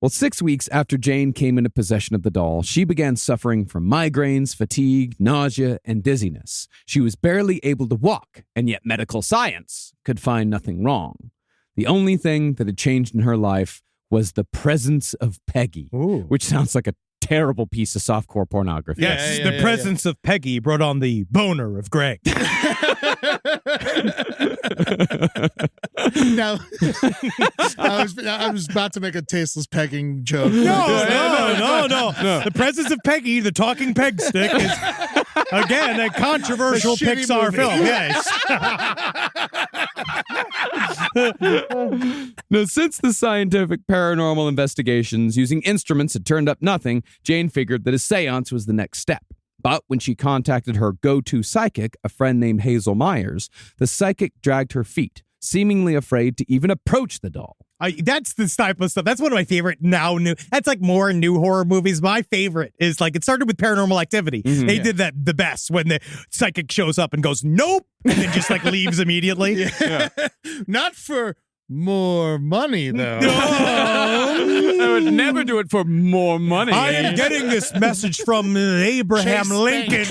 Well, 6 weeks after Jane came into possession of the doll, she began suffering from migraines, fatigue, nausea, and dizziness. She was barely able to walk, and yet medical science could find nothing wrong. The only thing that had changed in her life was the presence of Peggy, which sounds like a terrible piece of softcore pornography. Yes, the presence of Peggy brought on the boner of Greg. Now, I was about to make a tasteless pegging joke. No. The presence of Peggy, the talking peg stick, is again a controversial A shitty Pixar movie. film. Yes. Now, since the scientific paranormal investigations using instruments had turned up nothing, Jane figured that a seance was the next step. But when she contacted her go-to psychic, a friend named Hazel Myers, the psychic dragged her feet, seemingly afraid to even approach the doll. That's the type of stuff. That's one of my favorite new. That's like more new horror movies. My favorite is like, it started with Paranormal Activity. They did that the best when the psychic shows up and goes, nope, and then just like leaves immediately. Not for more money, though. I would never do it for more money. I am getting this message from Abraham Lincoln.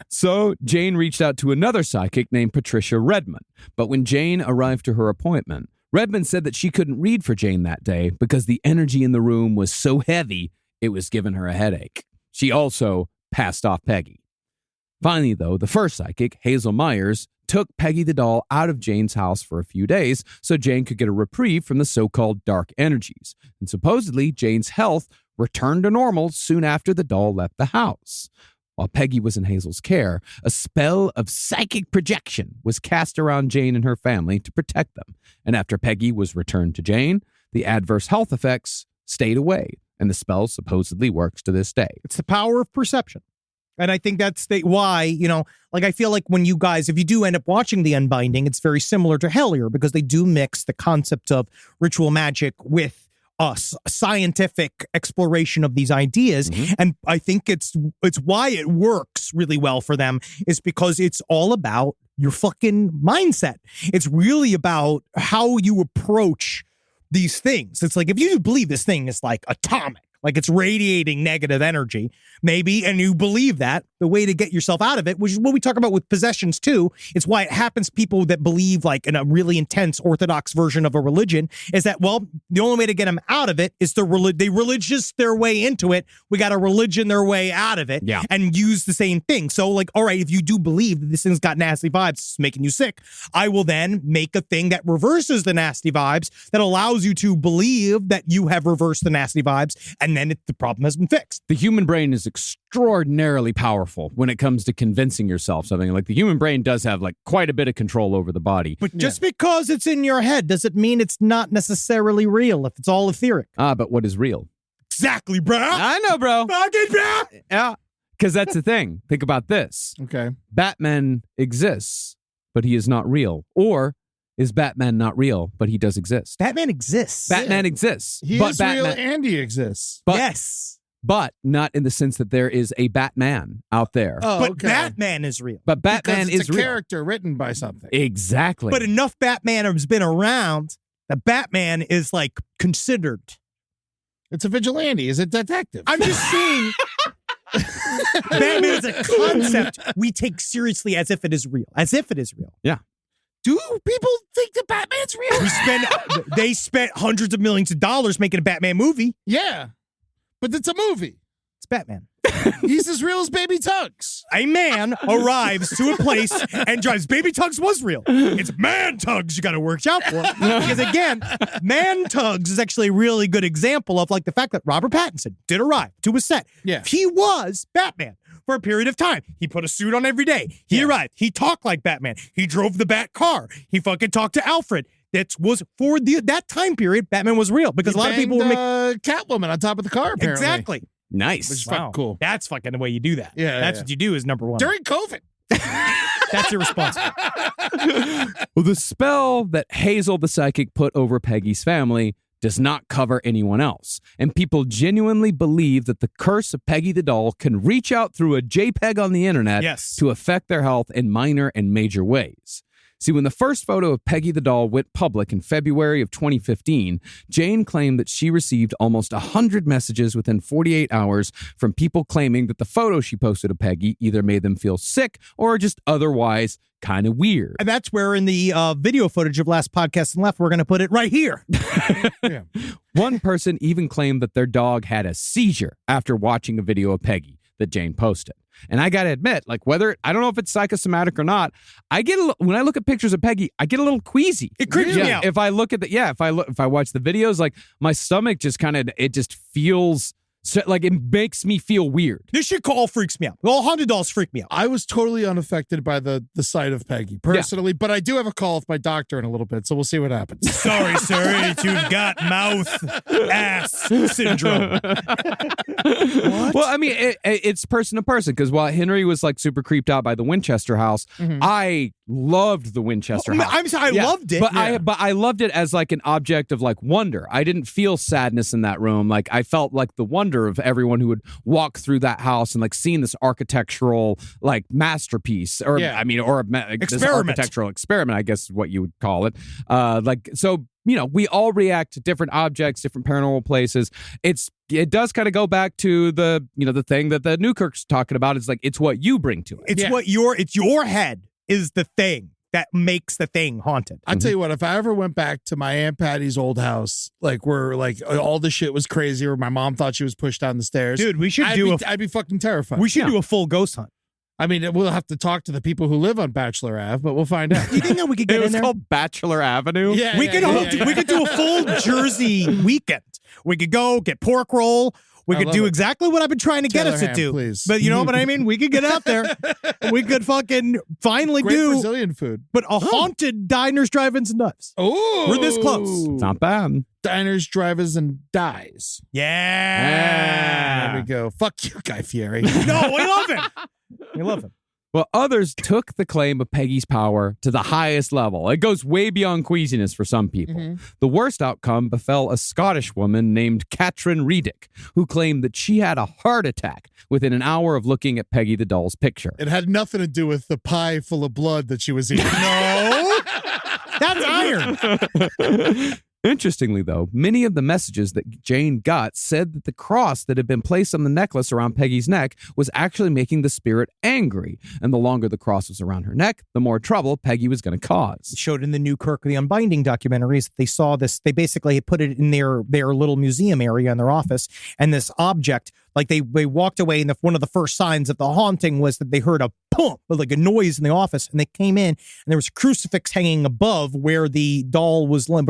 So Jane reached out to another psychic named Patricia Redmond. But when Jane arrived to her appointment, Redmond said that she couldn't read for Jane that day because the energy in the room was so heavy, it was giving her a headache. She also passed off Peggy. Finally, though, the first psychic, Hazel Myers, took Peggy the doll out of Jane's house for a few days so Jane could get a reprieve from the so-called dark energies. And supposedly, Jane's health returned to normal soon after the doll left the house. While Peggy was in Hazel's care, a spell of psychic projection was cast around Jane and her family to protect them. And after Peggy was returned to Jane, the adverse health effects stayed away, and the spell supposedly works to this day. It's the power of perception. And I think that's why, like I feel like when you guys, if you do end up watching The Unbinding, it's very similar to Hellier because they do mix the concept of ritual magic with scientific exploration of these ideas. And I think it's why it works really well for them is because it's all about your fucking mindset. It's really about how you approach these things. It's like, if you believe this thing is like atomic, like it's radiating negative energy, maybe, and you believe that, the way to get yourself out of it, which is what we talk about with possessions too, it's why it happens people that believe like in a really intense orthodox version of a religion, is that, well, the only way to get them out of it is they religious their way into it. We got to religion their way out of it and use the same thing. So like, all right, if you do believe that this thing's got nasty vibes, it's making you sick, I will then make a thing that reverses the nasty vibes, that allows you to believe that you have reversed the nasty vibes, and then the problem has been fixed. The human brain is extraordinarily powerful when it comes to convincing yourself something. Like the human brain does have like quite a bit of control over the body. But just because it's in your head doesn't mean it's not necessarily real if it's all etheric. But what is real? Exactly, bro. I know, bro. Fucking bro. Yeah. Because that's the thing. Think about this. Okay. Batman exists, but he is not real. Or is Batman not real, but he does exist? Batman exists. Batman exists. He but is Batman, real and he exists. But, yes. But not in the sense that there is a Batman out there. Oh, But okay. Batman is real. But Batman Because it's is a real. character written by something. Exactly. But enough Batman has been around that Batman is like considered. It's a vigilante. He's a detective. I'm just saying Batman is a concept we take seriously as if it is real. As if it is real. Yeah. Do people think that Batman's real? They spent hundreds of millions of dollars making a Batman movie. Yeah. But it's a movie. It's Batman. He's as real as Baby Tugs. A man arrives to a place and drives. Baby Tugs was real. It's Man Tugs you got to watch out for. Because again, Man Tugs is actually a really good example of like the fact that Robert Pattinson did arrive to a set. Yeah. He was Batman for a period of time. He put a suit on every day. He arrived. He talked like Batman. He drove the Bat car. He fucking talked to Alfred. That was for that time period. Batman was real because a lot of people were making Catwoman on top of the car. Apparently. exactly. Nice. Which is fucking cool. That's fucking the way you do that. Yeah, that's what you do is number one. During COVID. That's irresponsible. Well, the spell that Hazel the psychic put over Peggy's family does not cover anyone else. And people genuinely believe that the curse of Peggy the doll can reach out through a JPEG on the internet to affect their health in minor and major ways. See, when the first photo of Peggy the doll went public in February of 2015, Jane claimed that she received almost 100 messages within 48 hours from people claiming that the photo she posted of Peggy either made them feel sick or just otherwise kind of weird. And that's where in the video footage of Last Podcast and Left, we're going to put it right here. Yeah. One person even claimed that their dog had a seizure after watching a video of Peggy that Jane posted. And I got to admit, like I don't know if it's psychosomatic or not, when I look at pictures of Peggy, I get a little queasy. It creeps me out. If I look at if I watch the videos, like my stomach just it just feels So, like, it makes me feel weird. This shit all freaks me out. All haunted dolls freak me out. I was totally unaffected by the sight of Peggy personally, but I do have a call with my doctor in a little bit, so we'll see what happens. Sorry, sir. You've got mouth-ass syndrome. What? Well, I mean, it's person to person, because while Henry was like super creeped out by the Winchester house, I loved the Winchester house. I'm sorry, I loved it. But I loved it as like an object of like wonder. I didn't feel sadness in that room. Like I felt like the wonder of everyone who would walk through that house and like seeing this architectural like masterpiece, or Yeah. I mean, or this architectural experiment, I guess is what you would call it. Like so. We all react to different objects, different paranormal places. It does kind of go back to the thing that the Newkirk's talking about. It's like, it's what you bring to it. It's your head is the thing that makes the thing haunted. I tell you what, if I ever went back to my Aunt Patty's old house, like where like all the shit was crazy, or my mom thought she was pushed down the stairs, Dude, we should I'd be fucking terrified. We should do a full ghost hunt. I mean, we'll have to talk to the people who live on Bachelor Ave, but we'll find out. You think that we could get It in was there? called Bachelor Avenue. Yeah, We could do a full Jersey weekend. We could go get pork roll. We I could love do it. exactly what I've been trying to get us to Taylor do. ham, please. But you know what I mean? We could get out there. We could fucking finally Great do Brazilian food. but a haunted diners, drive-ins, and nuts. Oh, We're this close. It's not bad. Diners, drivers, and dies. Yeah. There we go. Fuck you, Guy Fieri. No, we love him. We love him. Well, others took the claim of Peggy's power to the highest level. It goes way beyond queasiness for some people. The worst outcome befell a Scottish woman named Katrin Redux, who claimed that she had a heart attack within an hour of looking at Peggy the doll's picture. It had nothing to do with the pie full of blood that she was eating. No. That's iron. Interestingly, though, many of the messages that Jane got said that the cross that had been placed on the necklace around Peggy's neck was actually making the spirit angry. And the longer the cross was around her neck, the more trouble Peggy was going to cause. Showed in the Newkirk, the Unbinding documentaries, they saw this. They basically put it in their little museum area in their office. And this object, like they walked away, and one of the first signs of the haunting was that they heard a pump, like a noise in the office. And they came in, and there was a crucifix hanging above where the doll was, where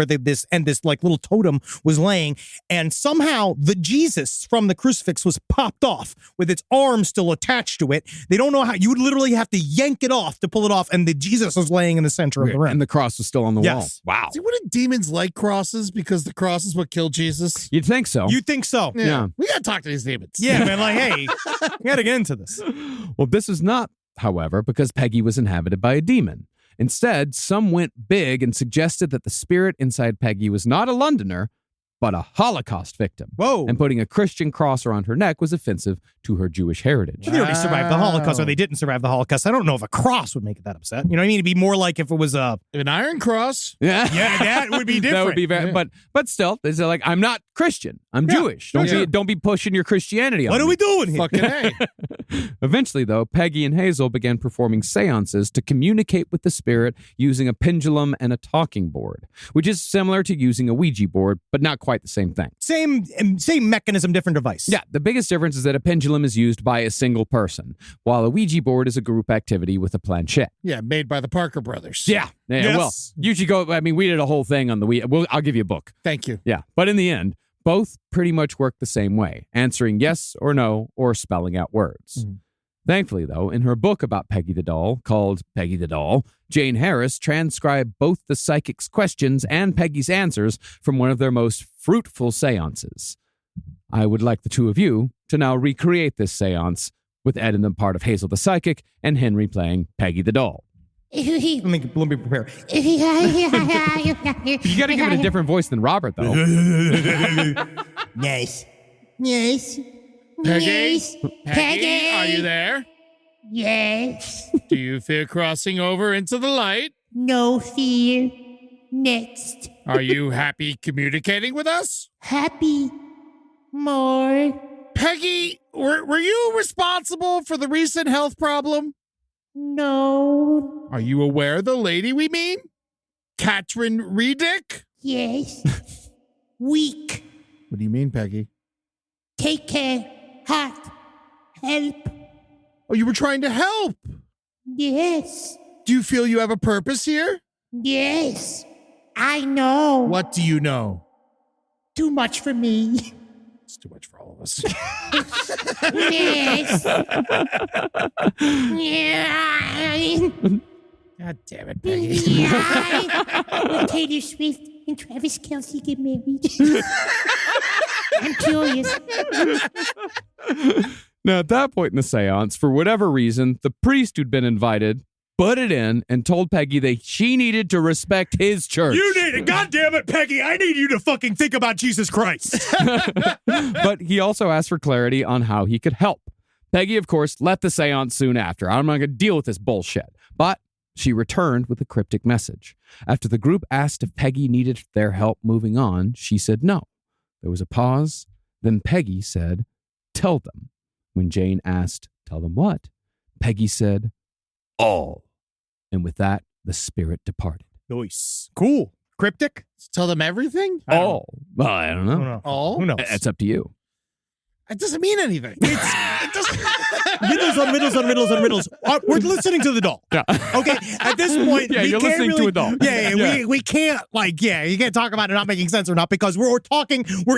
this like little totem was laying. And somehow the Jesus from the crucifix was popped off with its arm still attached to it. They don't know how. You would literally have to yank it off to pull it off. And the Jesus was laying in the center of the room. And the cross was still on the Yes. wall. Wow. See, wouldn't demons like crosses because the cross is what killed Jesus? You'd think so. You think so? Yeah. We got to talk to these demons. Yeah, man. Like, hey, we got to get into this. Well, this is not, however, because Peggy was inhabited by a demon. Instead, some went big and suggested that the spirit inside Peggy was not a Londoner, but a Holocaust victim. Whoa. And putting a Christian cross around her neck was offensive to her Jewish heritage. They already survived the Holocaust, or they didn't survive the Holocaust. I don't know if a cross would make it that upset. You know what I mean? It'd be more like if it was a... An iron cross. Yeah. Yeah, that would be different. That would be very, but still, they say like, I'm not Christian. I'm Jewish. Don't be pushing your Christianity on What me. are we doing here? Fucking A. Eventually, though, Peggy and Hazel began performing seances to communicate with the spirit using a pendulum and a talking board, which is similar to using a Ouija board, but not quite the same thing. Same mechanism, different device. Yeah, the biggest difference is that a pendulum is used by a single person, while a Ouija board is a group activity with a planchette. Yeah, made by the Parker brothers. Yeah. Yes. Well, you should go. I mean, we did a whole thing on the Ouija. Well, I'll give you a book. Thank you. Yeah. But in the end, both pretty much work the same way, answering yes or no or spelling out words. Thankfully, though, in her book about Peggy the Doll, called Peggy the Doll, Jane Harris transcribed both the psychic's questions and Peggy's answers from one of their most fruitful seances. I would like the two of you to now recreate this seance, with Ed in the part of Hazel the Psychic and Henry playing Peggy the Doll. Let me prepare. You got to give it a different voice than Robert, though. Yes. Yes. Peggy? Yes. Peggy, are you there? Yes. Do you fear crossing over into the light? No fear. Next. Are you happy communicating with us? Happy. More. Peggy, were you responsible for the recent health problem? No. Are you aware of the lady we mean? Katrin Redux? Yes. Weak. What do you mean, Peggy? Take care. Hot. Help. Oh, you were trying to help. Yes. Do you feel you have a purpose here? Yes. I know. What do you know? Too much for me. It's too much for all of us. Yes. Yeah. God damn it, Peggy. Will Taylor Swift and Travis Kelce get married? I'm curious. Now, at that point in the seance, for whatever reason, the priest who'd been invited butted in and told Peggy that she needed to respect his church. You need it. God damn it, Peggy. I need you to fucking think about Jesus Christ. But he also asked for clarity on how he could help. Peggy, of course, left the seance soon after. I'm not going to deal with this bullshit. But she returned with a cryptic message. After the group asked if Peggy needed their help moving on, she said no. There was a pause. Then Peggy said, "Tell them." When Jane asked, "Tell them what?" Peggy said, "All." And with that, the spirit departed. Nice. Cool. Cryptic? Tell them everything? All. Well, I don't know. All? Who knows? It's up to you. It doesn't mean anything. It doesn't. riddles on riddles. We're listening to the doll. Yeah. Okay, at this point, Yeah, we you're can't listening really, to a doll. Yeah. We can't, you can't talk about it not making sense or not because we're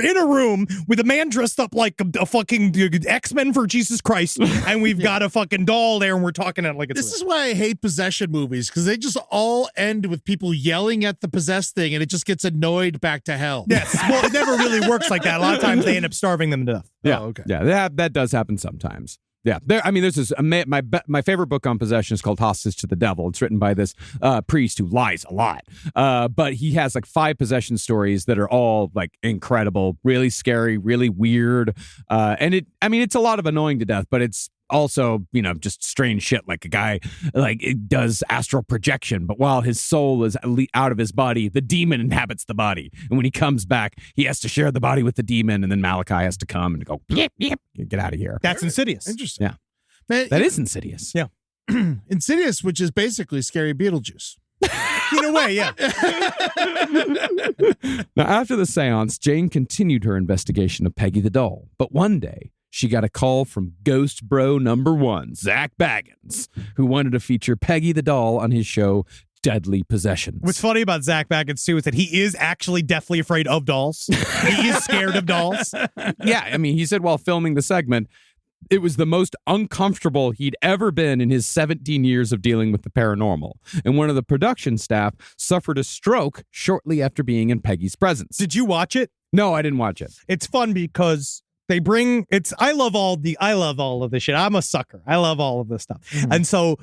in a room with a man dressed up like a fucking X-Men for Jesus Christ, and we've got a fucking doll there, and we're talking it like it's This is why I hate possession movies, because they just all end with people yelling at the possessed thing, and it just gets annoyed back to hell. Yes, well, it never really works like that. A lot of times they end up starving them to death. Yeah. Oh, okay. Yeah, that does happen sometimes. Yeah, there's this. My favorite book on possession is called Hostage to the Devil. It's written by this priest who lies a lot, but he has like 5 possession stories that are all like incredible, really scary, really weird, and it's a lot of annoying to death, but it's also, just strange shit. Like a guy it does astral projection, but while his soul is out of his body, the demon inhabits the body, and when he comes back, he has to share the body with the demon, and then Malachi has to come and go, "Yep, get out of here." That's Insidious. Interesting. Yeah. Man, That is Insidious. Yeah. Insidious, which is basically Scary Beetlejuice. In a way, yeah. Now, after the seance, Jane continued her investigation of Peggy the doll, but one day, she got a call from Ghost Bro #1, Zach Baggins, who wanted to feature Peggy the doll on his show, Deadly Possessions. What's funny about Zach Baggins, too, is that he is actually deathly afraid of dolls. He is scared of dolls. Yeah, he said while filming the segment, it was the most uncomfortable he'd ever been in his 17 years of dealing with the paranormal. And one of the production staff suffered a stroke shortly after being in Peggy's presence. Did you watch it? No, I didn't watch it. It's fun because I love all of this shit. I'm a sucker. I love all of this stuff. And so,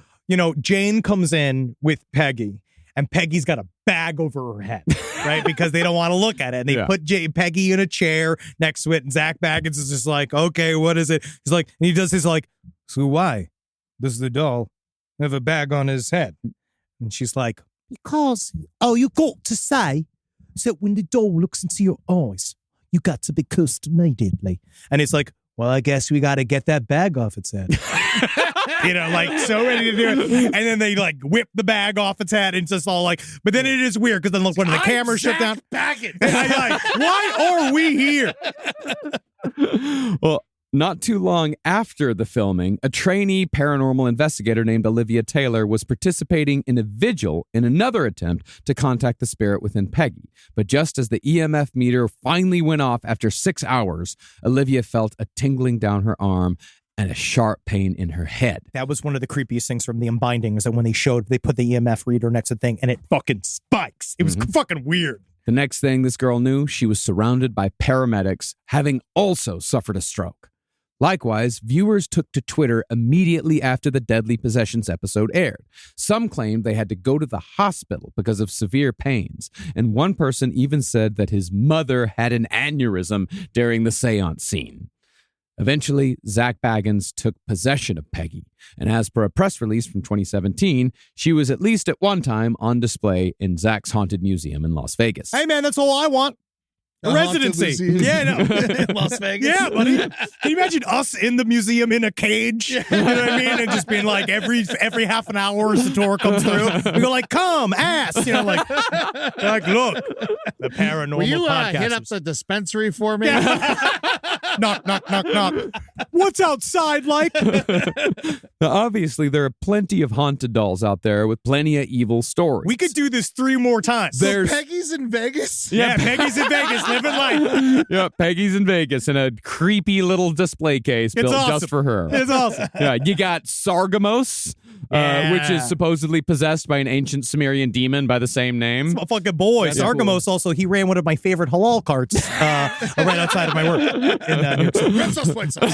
Jane comes in with Peggy, and Peggy's got a bag over her head, right? Because they don't want to look at it. And they put Peggy in a chair next to it, and Zach Baggins is just like, "Okay, what is it?" He's like, and he does his like, "So why does the doll have a bag on his head?" And she's like, "Because, you got to say that when the doll looks into your eyes, you got to be cursed immediately." And it's like, "Well, I guess we got to get that bag off its head." So ready to do it. And then they whip the bag off its head, and it's just all but then it is weird because then look when the camera shut down. Baggins. And I'm why are we here? Well, not too long after the filming, a trainee paranormal investigator named Olivia Taylor was participating in a vigil in another attempt to contact the spirit within Peggy. But just as the EMF meter finally went off after 6 hours, Olivia felt a tingling down her arm and a sharp pain in her head. That was one of the creepiest things from the Unbinding, is that when they put the EMF reader next to the thing and it fucking spikes. It was fucking weird. The next thing this girl knew, she was surrounded by paramedics, having also suffered a stroke. Likewise, viewers took to Twitter immediately after the Deadly Possessions episode aired. Some claimed they had to go to the hospital because of severe pains, and one person even said that his mother had an aneurysm during the seance scene. Eventually, Zach Baggins took possession of Peggy, and as per a press release from 2017, she was at least at one time on display in Zach's Haunted Museum in Las Vegas. Hey, man, that's all I want. A residency. Yeah, no. Las Vegas. Yeah, buddy. Can you imagine us in the museum in a cage? You know what I mean? And just being every half an hour as the tour comes through, we go come, ass. Look, the paranormal Will you podcast. hit up the dispensary for me? Knock, knock, knock, knock. What's outside like? Now, obviously, there are plenty of haunted dolls out there with plenty of evil stories. We could do this 3 more times. So Peggy's in Vegas? Yeah, Peggy's in Vegas, Living life. Yeah, Peggy's in Vegas in a creepy little display case built awesome. just for her. It's awesome. Yeah, you got Sargamos, which is supposedly possessed by an ancient Sumerian demon by the same name. My fucking boy. That's Sargamos also, he ran one of my favorite halal carts right outside of my work in New York City. Red sauce, white sauce.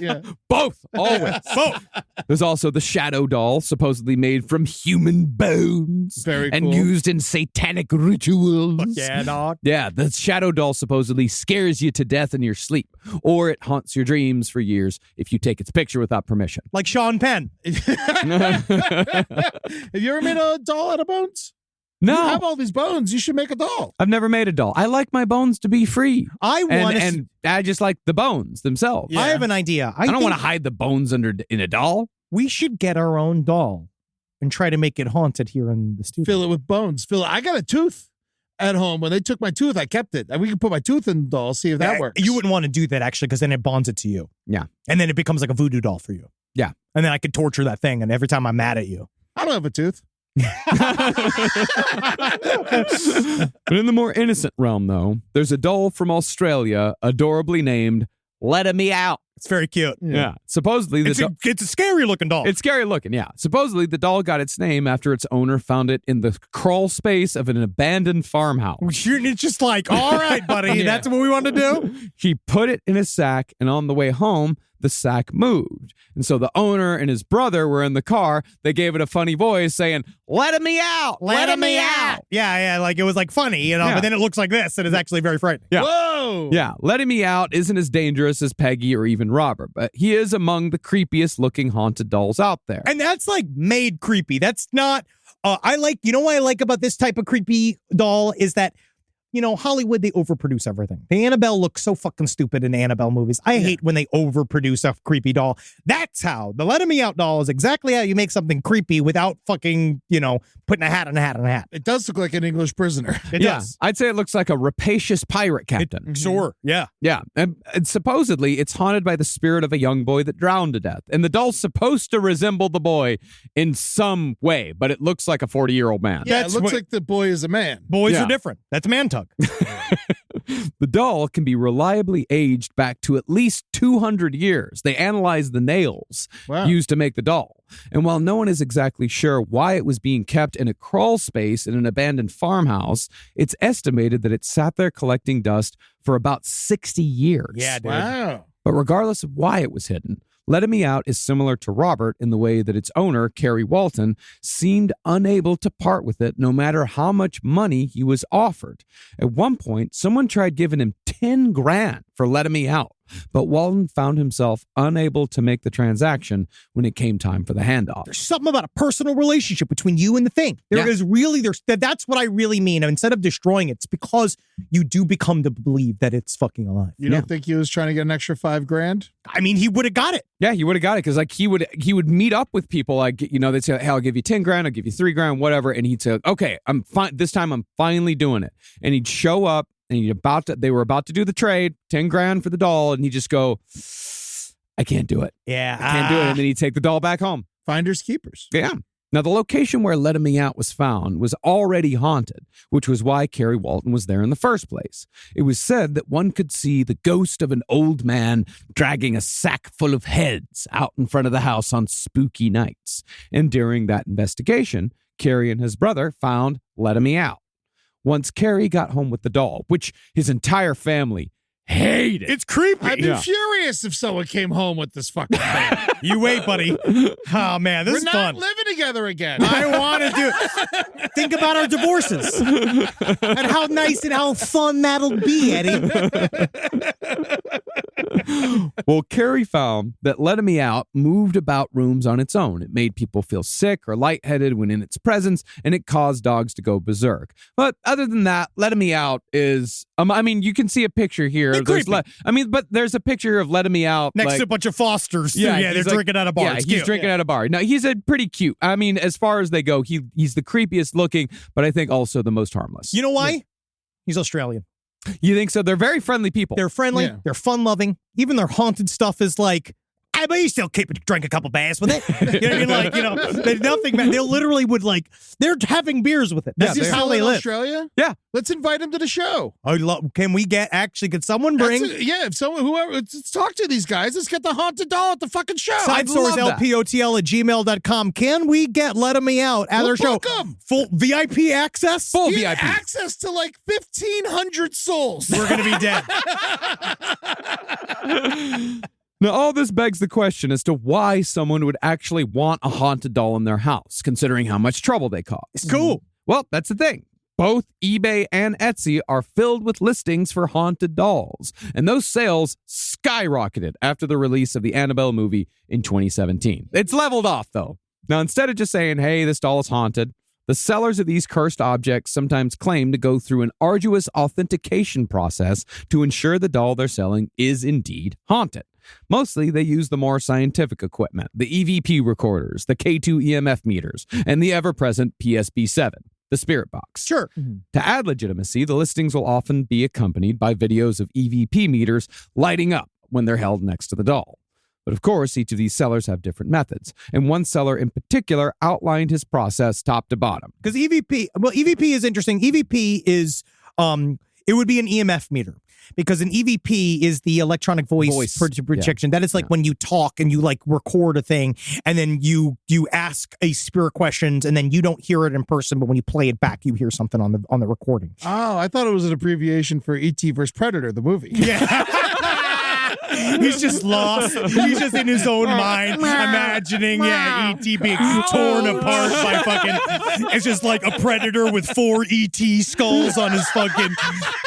Yeah. Both, always. Both. There's also the Shadow Doll, supposedly made from human bones. Very and cool. used in satanic rituals. Yeah, dog. Yeah, the Shadow Doll supposedly scares you to death in your sleep, or it haunts your dreams for years if you take its picture without permission. Like Sean Penn. Have you ever made a doll out of bones? You No, have all these bones. You should make a doll. I've never made a doll. I like my bones to be free. I want to. And I just like the bones themselves. Yeah. I have an idea. I don't think want to hide the bones in a doll. we should get our own doll and try to make it haunted here in the studio. Fill it with bones. I got a tooth at home. When they took my tooth, I kept it. And we can put my tooth in the doll, see if that works. You wouldn't want to do that, actually, because then it bonds it to you. Yeah. And then it becomes like a voodoo doll for you. Yeah. And then I could torture that thing, and every time I'm mad at you. I don't have a tooth. But in the more innocent realm, though, there's a doll from Australia adorably named Let Me Out. It's very cute. Yeah. Supposedly, It's a scary looking doll. it's scary looking, yeah. Supposedly, the doll got its name after its owner found it in the crawl space of an abandoned farmhouse. It's just like, all right, buddy, Yeah. that's what we want to do. He put it in a sack, and on the way home, the sack moved. And so the owner and his brother were in the car. They gave it a funny voice saying, "Let me out! Let me out!" Yeah, like it was like funny, Yeah. but then it looks like this, and it's actually very frightening. Yeah. Whoa! Yeah, letting me out isn't as dangerous as Peggy or even Robert, but he is among the creepiest looking haunted dolls out there. And that's like made creepy. That's not, what I like about this type of creepy doll is that, Hollywood, they overproduce everything. The Annabelle looks so fucking stupid in the Annabelle movies. I hate when they overproduce a creepy doll. That's how the Let Me Out doll is exactly how you make something creepy without fucking, putting a hat on a hat on a hat. It does look like an English prisoner. It Yeah, does. I'd say it looks like a rapacious pirate captain. Sure. Yeah. Yeah, and supposedly it's haunted by the spirit of a young boy that drowned to death. And the doll's supposed to resemble the boy in some way, but it looks like a 40-year-old man. Yeah, That's it looks what- like the boy is a man. Boys Yeah. are different. That's man tug. The doll can be reliably aged back to at least 200 years. They analyzed the nails Wow. used to make the doll. And while no one is exactly sure why it was being kept in a crawl space in an abandoned farmhouse, it's estimated that it sat there collecting dust for about 60 years. Yeah, dude. Wow. But regardless of why it was hidden, Letting Me Out is similar to Robert in the way that its owner, Carrie Walton, seemed unable to part with it no matter how much money he was offered. At one point, someone tried giving him 10 grand for Letting Me Out, but Walton found himself unable to make the transaction when it came time for the handoff. There's something about a personal relationship between you and the thing. There's that's what I really mean. Instead of destroying it, it's because you do become to believe that it's fucking alive. You don't think he was trying to get an extra $5,000? I mean, he would have got it. Yeah, he would have got it because he would meet up with people like, they'd say, "Hey, I'll give you 10 grand, I'll give you 3 grand, whatever," and he'd say, "Okay, I'm fine. This time I'm finally doing it." And he'd show up and they were about to do the trade, 10 grand for the doll, and he'd just go, "I can't do it. Yeah. I can't do it," and then he'd take the doll back home. Finders keepers. Yeah. Now, the location where Letting Me Out was found was already haunted, which was why Carrie Walton was there in the first place. It was said that one could see the ghost of an old man dragging a sack full of heads out in front of the house on spooky nights. And during that investigation, Carrie and his brother found Letting Me Out. Once Carrie got home with the doll, which his entire family hated. It's creepy. I'd be furious if someone came home with this fucking thing. You wait, buddy. Oh, man, this We're is not fun. living together again. I want to do Think about our divorces and how nice and how fun that'll be, Eddie. Well, Carrie found that Letting Me Out moved about rooms on its own. It made people feel sick or lightheaded when in its presence, and it caused dogs to go berserk. But other than that, Letting Me Out is, you can see a picture here. They're creepy. But there's a picture of Letting Me Out. Next like, to a bunch of Fosters. Too. Yeah, Yeah, they're he's like- drinking at a bar. Yeah, It's he's cute. drinking at a bar. Now, he's a pretty cute. As far as they go, he's the creepiest looking, but I think also the most harmless. You know why? He's Australian. You think so? They're very friendly people. They're friendly. Yeah. They're fun-loving. Even their haunted stuff is like I may still drink a couple bass with it. You know what I mean? Like, you know, there's nothing. They literally would like. They're having beers with it. That's Is just he how still they in live. Australia? Yeah. Let's invite him to the show. Can we get could someone bring If someone, whoever, let's talk to these guys. Let's get the haunted doll at the fucking show. I'd love that. sidesourcelpotl@gmail.com? Can we get Let Me Out at We'll our show? book 'em. Full VIP access? Full He had VIP. access to like 1,500 souls. We're going to be dead. Now, all this begs the question as to why someone would actually want a haunted doll in their house, considering how much trouble they cause. It's cool. Well, that's the thing. Both eBay and Etsy are filled with listings for haunted dolls, and those sales skyrocketed after the release of the Annabelle movie in 2017. It's leveled off, though. Now, instead of just saying, hey, this doll is haunted, the sellers of these cursed objects sometimes claim to go through an arduous authentication process to ensure the doll they're selling is indeed haunted. Mostly, they use the more scientific equipment, the EVP recorders, the K2 EMF meters, and the ever-present PSB-7, the spirit box. Sure. To add legitimacy, the listings will often be accompanied by videos of EVP meters lighting up when they're held next to the doll. But of course, each of these sellers have different methods, and one seller in particular outlined his process top to bottom. Because EVP is interesting. EVP is, it would be an EMF meter. Because an EVP is the electronic voice projection. That is like when you talk and you like record a thing, and then you ask a spirit questions, and then you don't hear it in person, but when you play it back, you hear something on the recording. Oh, I thought it was an abbreviation for E.T. vs. Predator, the movie. Yeah. He's just lost. He's just in his own mind, imagining, E.T. being torn apart by fucking. It's just like a predator with 4 E.T. skulls on his fucking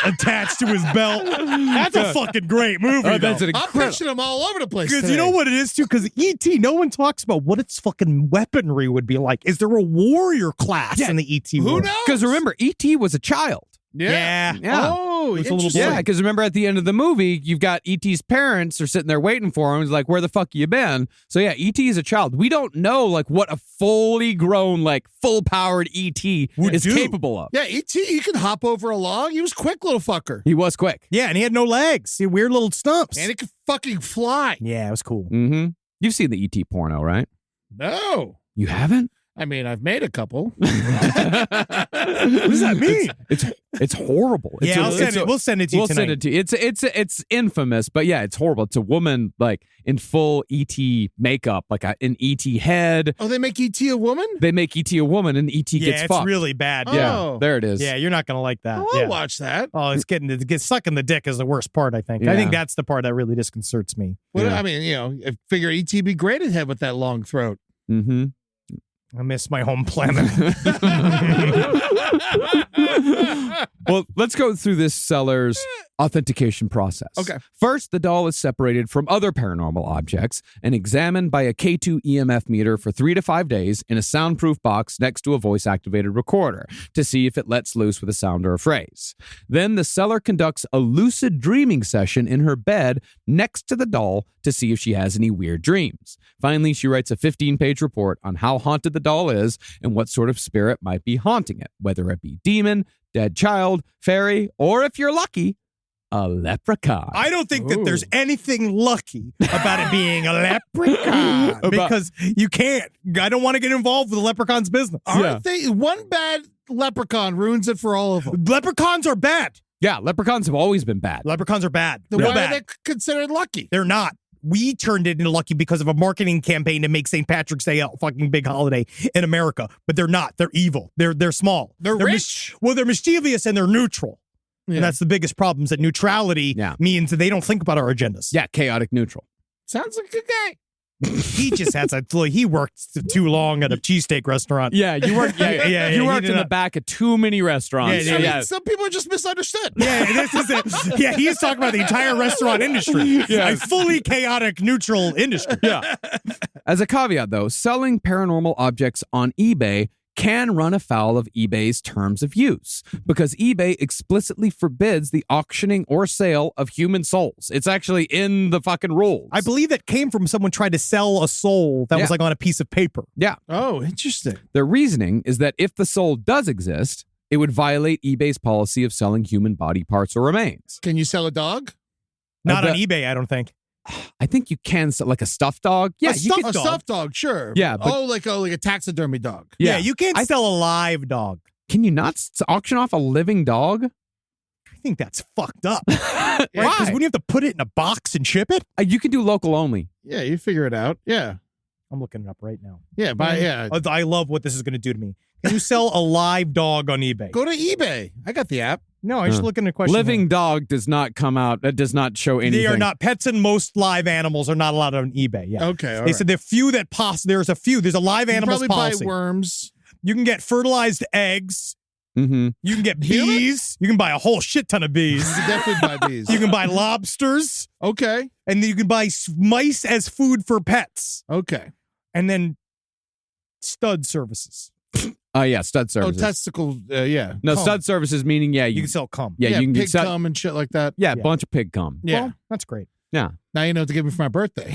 attached to his belt. That's a fucking great movie. That's an I'm incredible. pitching them all over the place. Because you know what it is too. Because E.T. No one talks about what its fucking weaponry would be like. Is there a warrior class in the E.T. Who world? knows? Because remember, E.T. was a child. Yeah. Oh, It's a little interesting. Yeah, because remember at the end of the movie, you've got E.T.'s parents are sitting there waiting for him. He's like, where the fuck you been? So yeah, E.T. is a child. We don't know like what a fully grown, like full-powered E.T. is capable of. Yeah, E.T., you can hop over a log. He was quick, little fucker. He was quick. Yeah, and he had no legs. He had weird little stumps. And he could fucking fly. Yeah, it was cool. Mm-hmm. You've seen the E.T. porno, right? No. You haven't? I mean, I've made a couple. What does that mean? It's horrible. Yeah, we'll send it to you We'll tonight. send it to you. It's infamous, but yeah, it's horrible. It's a woman like in full ET makeup, like an ET head. Oh, they make E.T. a woman? They make ET a woman, and ET Yeah, gets it's fucked. really bad. Yeah, Oh. there it is. Yeah, you're not gonna like that. Oh, I'll yeah. watch that. Oh, it's sucking the dick is the worst part. I think. Yeah. I think that's the part that really disconcerts me. Well, Yeah. I mean, I figure E.T. be great at head with that long throat. Mm-hmm. I miss my home planet. Well, let's go through this seller's authentication process. Okay. First, the doll is separated from other paranormal objects and examined by a K2 EMF meter for 3 to 5 days in a soundproof box next to a voice-activated recorder to see if it lets loose with a sound or a phrase. Then the seller conducts a lucid dreaming session in her bed next to the doll to see if she has any weird dreams. Finally, she writes a 15-page report on how haunted the doll is and what sort of spirit might be haunting it, whether it be demon, dead child, fairy, or if you're lucky, a leprechaun. I don't think that there's anything lucky about it being a leprechaun because you can't. I don't want to get involved with the leprechaun's business. Aren't they? One bad leprechaun ruins it for all of them. Leprechauns are bad. Yeah, leprechauns have always been bad. Leprechauns are bad. Then Real why bad. are they considered lucky? They're not. We turned it into lucky because of a marketing campaign to make St. Patrick's Day a fucking big holiday in America. But they're not. They're evil. They're small. They're rich. They're mischievous and they're neutral. Yeah. And that's the biggest problem is that neutrality means that they don't think about our agendas. Yeah, chaotic neutral. Sounds like a good guy. He just has he worked too long at a cheesesteak restaurant. Yeah, you worked. Yeah, you worked in the back of too many restaurants. Yeah, I mean, some people are just misunderstood. Yeah, this is it. Yeah, he's talking about the entire restaurant industry. A fully chaotic, neutral industry. Yeah. As a caveat, though, selling paranormal objects on eBay can run afoul of eBay's terms of use because eBay explicitly forbids the auctioning or sale of human souls. It's actually in the fucking rules. I believe that came from someone trying to sell a soul that was like on a piece of paper. Yeah. Oh, interesting. Their reasoning is that if the soul does exist, it would violate eBay's policy of selling human body parts or remains. Can you sell a dog? Not on eBay, I don't think. I think you can sell like a stuffed dog. Yeah, a you can. stuffed dog, sure. Yeah, but- like a taxidermy dog. Yeah, you can't sell a live dog. Can you not auction off a living dog? I think that's fucked up. Right? Because Why? wouldn't you have to put it in a box and ship it? You can do local only. Yeah, you figure it out. Yeah. I'm looking it up right now. Yeah, I love what this is going to do to me. Can you sell a live dog on eBay? Go to eBay. I got the app. No, I'm just looking at a question. Living dog does not come out. That does not show anything. They are not pets, and most live animals are not allowed on eBay. Yeah. Okay. They said the few that there's a few. There's a live you animals probably policy. buy worms. You can get fertilized eggs. Mm-hmm. You can get bees. You can buy a whole shit ton of bees. You can definitely buy bees. You can buy lobsters. Okay. And then you can buy mice as food for pets. Okay. And then stud services. Yeah, stud services. Oh, testicle. Yeah. No, Cum. stud services meaning You you can sell cum. yeah, you can pig sell cum and shit like that. yeah, a Yeah. bunch of pig cum. Yeah. Well, that's great. Yeah. Now you know what to give me for my birthday.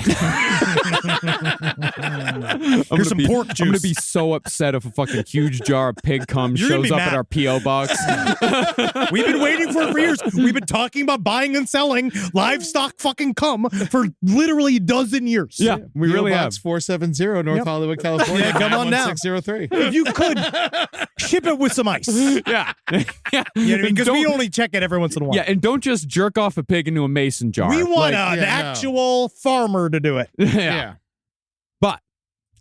Here's some pork juice. I'm gonna be so upset if a fucking huge jar of pig cum You're gonna shows be up mad. at our PO box. We've been waiting for it for years. We've been talking about buying and selling livestock fucking cum for literally a dozen years. Yeah, we really have. 470 North Yep. Hollywood, California. Yeah, come on down. 91603. If you could ship it with some ice. You know Yeah. what I mean? Because we only check it every once in a while. Yeah, and don't just jerk off a pig into a mason jar. We want Like, an actual farmer to do it. yeah. But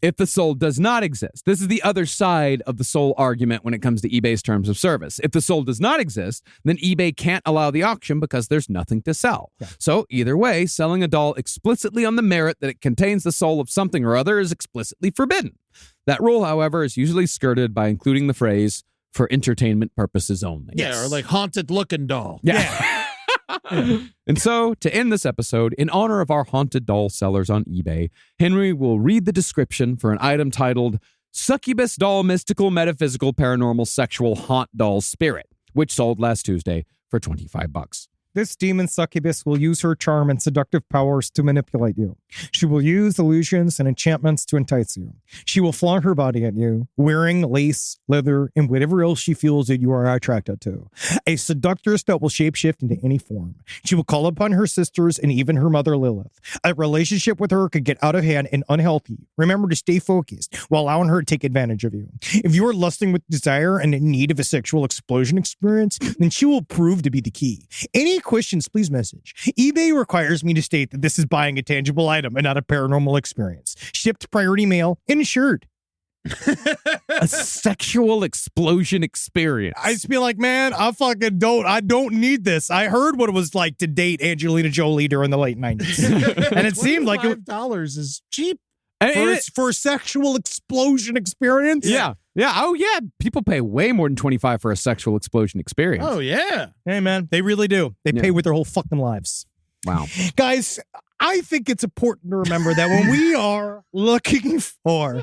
if the soul does not exist, this is the other side of the soul argument when it comes to eBay's terms of service. If the soul does not exist, then eBay can't allow the auction because there's nothing to sell. Yeah. So either way, selling a doll explicitly on the merit that it contains the soul of something or other is explicitly forbidden. That rule, however, is usually skirted by including the phrase, for entertainment purposes only. Yeah, or like haunted looking doll. Yeah. And so, to end this episode, in honor of our haunted doll sellers on eBay, Henry will read the description for an item titled Succubus Doll Mystical Metaphysical Paranormal Sexual Haunt Doll Spirit, which sold last Tuesday for $25. This demon succubus will use her charm and seductive powers to manipulate you. She will use illusions and enchantments to entice you. She will flaunt her body at you, wearing lace, leather, and whatever else she feels that you are attracted to. A seductress that will shapeshift into any form. She will call upon her sisters and even her mother Lilith. A relationship with her could get out of hand and unhealthy. Remember to stay focused while allowing her to take advantage of you. If you are lusting with desire and in need of a sexual explosion experience, then she will prove to be the key. Any questions, please message. eBay requires me to state that this is buying a tangible item and not a paranormal experience. Shipped priority mail, insured. A sexual explosion experience. I just be like, man, I don't need this. I heard what it was like to date Angelina Jolie during the late 90s. And it seemed like it $25 is cheap. for a sexual explosion experience. Yeah. Yeah. Oh, yeah. People pay way more than $25 for a sexual explosion experience. Oh, yeah. Hey, man, they really do. They pay with their whole fucking lives. Wow. Guys, I think it's important to remember that when we are looking for,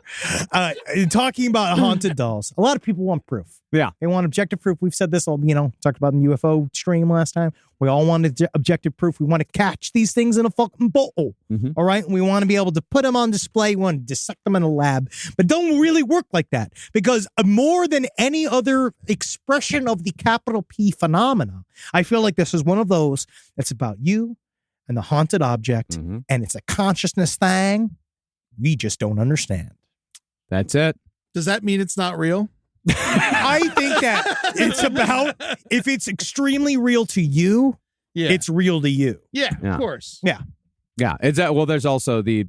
talking about haunted dolls, a lot of people want proof. Yeah. They want objective proof. We've said this all, talked about in the UFO stream last time. We all want objective proof. We want to catch these things in a fucking bowl. Mm-hmm. All right. And we want to be able to put them on display. We want to dissect them in a lab, but don't really work like that because more than any other expression of the capital P phenomena, I feel like this is one of those that's about you and the haunted object, Mm-hmm. and it's a consciousness thing we just don't understand. That's it. Does that mean it's not real? I think that it's about, if it's extremely real to you, Yeah. it's real to you. Yeah, Yeah. of course. Yeah. Yeah. It's well, there's also the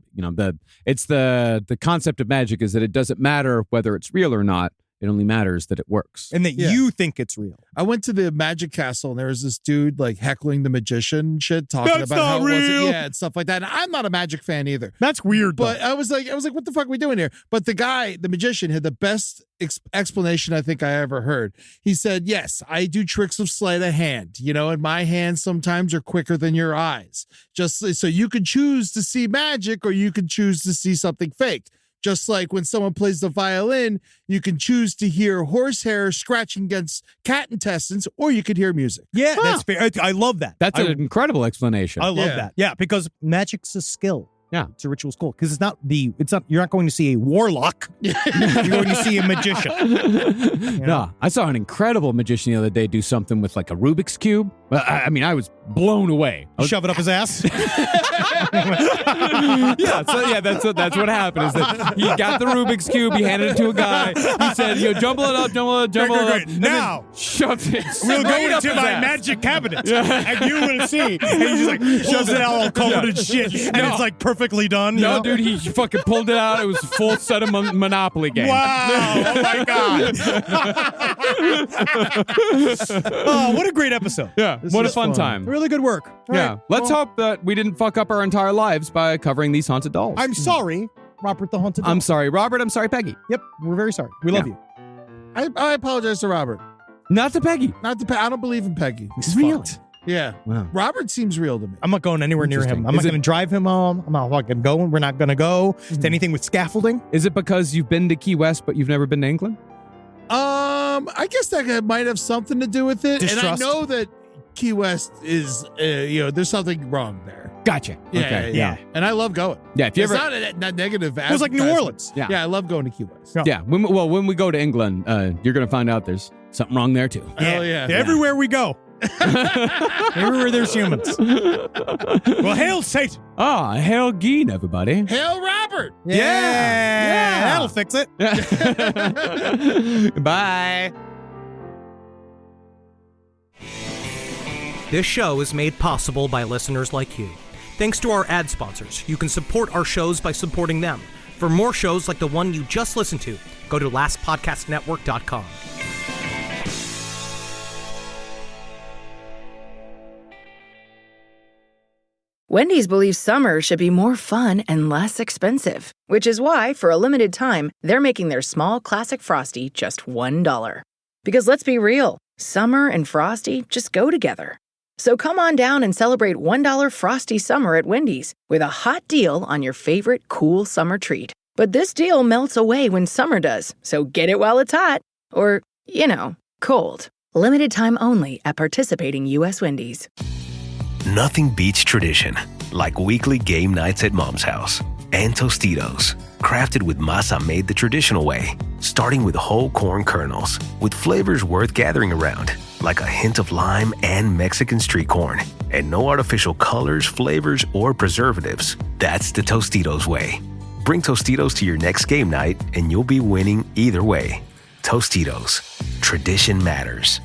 concept of magic is that it doesn't matter whether it's real or not. It only matters that it works. And that Yeah. you think it's real. I went to the Magic Castle and there was this dude like heckling the magician and shit, talking That's about not how it wasn't, real. yeah, and stuff like that. And I'm not a magic fan either. That's weird, But I was like, what the fuck are we doing here? But the guy, the magician, had the best explanation I think I ever heard. He said, yes, I do tricks of sleight of hand, and my hands sometimes are quicker than your eyes. Just so you could choose to see magic or you could choose to see something fake. Just like when someone plays the violin, you can choose to hear horsehair scratching against cat intestines, or you could hear music. Yeah, that's fair. I love that. That's I an incredible explanation. love Yeah. that. Yeah, because magic's a skill. Yeah. So ritual's cool because you're not going to see a warlock. You're going to see a magician. No, I saw an incredible magician the other day do something with like a Rubik's Cube. I mean, I was blown away. Shove it up his ass. That's what happened. Is that he got the Rubik's Cube, he handed it to a guy. He said, jumble it up, Great. and Now, then shoved it. we'll go straight up into his my ass. magic cabinet, and you will see. And he just like shoves it out all covered in shit, and it's like perfectly done. No, dude, he fucking pulled it out. It was a full set of Monopoly game. Wow! Oh my god! Oh, what a great episode! Yeah, what a fun time. Really good work. All Yeah, right. let's Well, hope that we didn't fuck up our entire lives by covering these haunted dolls. I'm sorry, Robert the Haunted Doll. I'm sorry, Robert. I'm sorry, Peggy. Yep, we're very sorry. We love you. I apologize to Robert. Not to Peggy. Not to I don't believe in Peggy. Really? Yeah. Wow. Robert seems real to me. I'm not going anywhere near him. Interesting. I'm Is not it- going to drive him home. I'm not fucking going. We're not going to go to anything with scaffolding. Is it because you've been to Key West, but you've never been to England? I guess that might have something to do with it. Distrust. And I know that Key West is, there's something wrong there. Gotcha. Okay. yeah. And I love going. Yeah, if you It's ever... not negative. It was like New advertisement. Orleans. Yeah. Yeah, I love going to Key West. Yeah. Yeah. When we go to England, you're going to find out there's something wrong there, too. Hell yeah. Everywhere we go. Everywhere there's humans. Well, hail Satan. Ah, hail Geen, everybody. Hail Robert. Yeah. That'll fix it. Bye. This show is made possible by listeners like you. Thanks to our ad sponsors, you can support our shows by supporting them. For more shows like the one you just listened to, go to lastpodcastnetwork.com. Wendy's believes summer should be more fun and less expensive, which is why, for a limited time, they're making their small classic Frosty just $1. Because let's be real, summer and Frosty just go together. So come on down and celebrate $1 Frosty summer at Wendy's with a hot deal on your favorite cool summer treat. But this deal melts away when summer does, so get it while it's hot. Or, cold. Limited time only at participating U.S. Wendy's. Nothing beats tradition, like weekly game nights at Mom's house. And Tostitos, crafted with masa made the traditional way, starting with whole corn kernels, with flavors worth gathering around, like a hint of lime and Mexican street corn, and no artificial colors, flavors, or preservatives. That's the Tostitos way. Bring Tostitos to your next game night, and you'll be winning either way. Tostitos, tradition matters.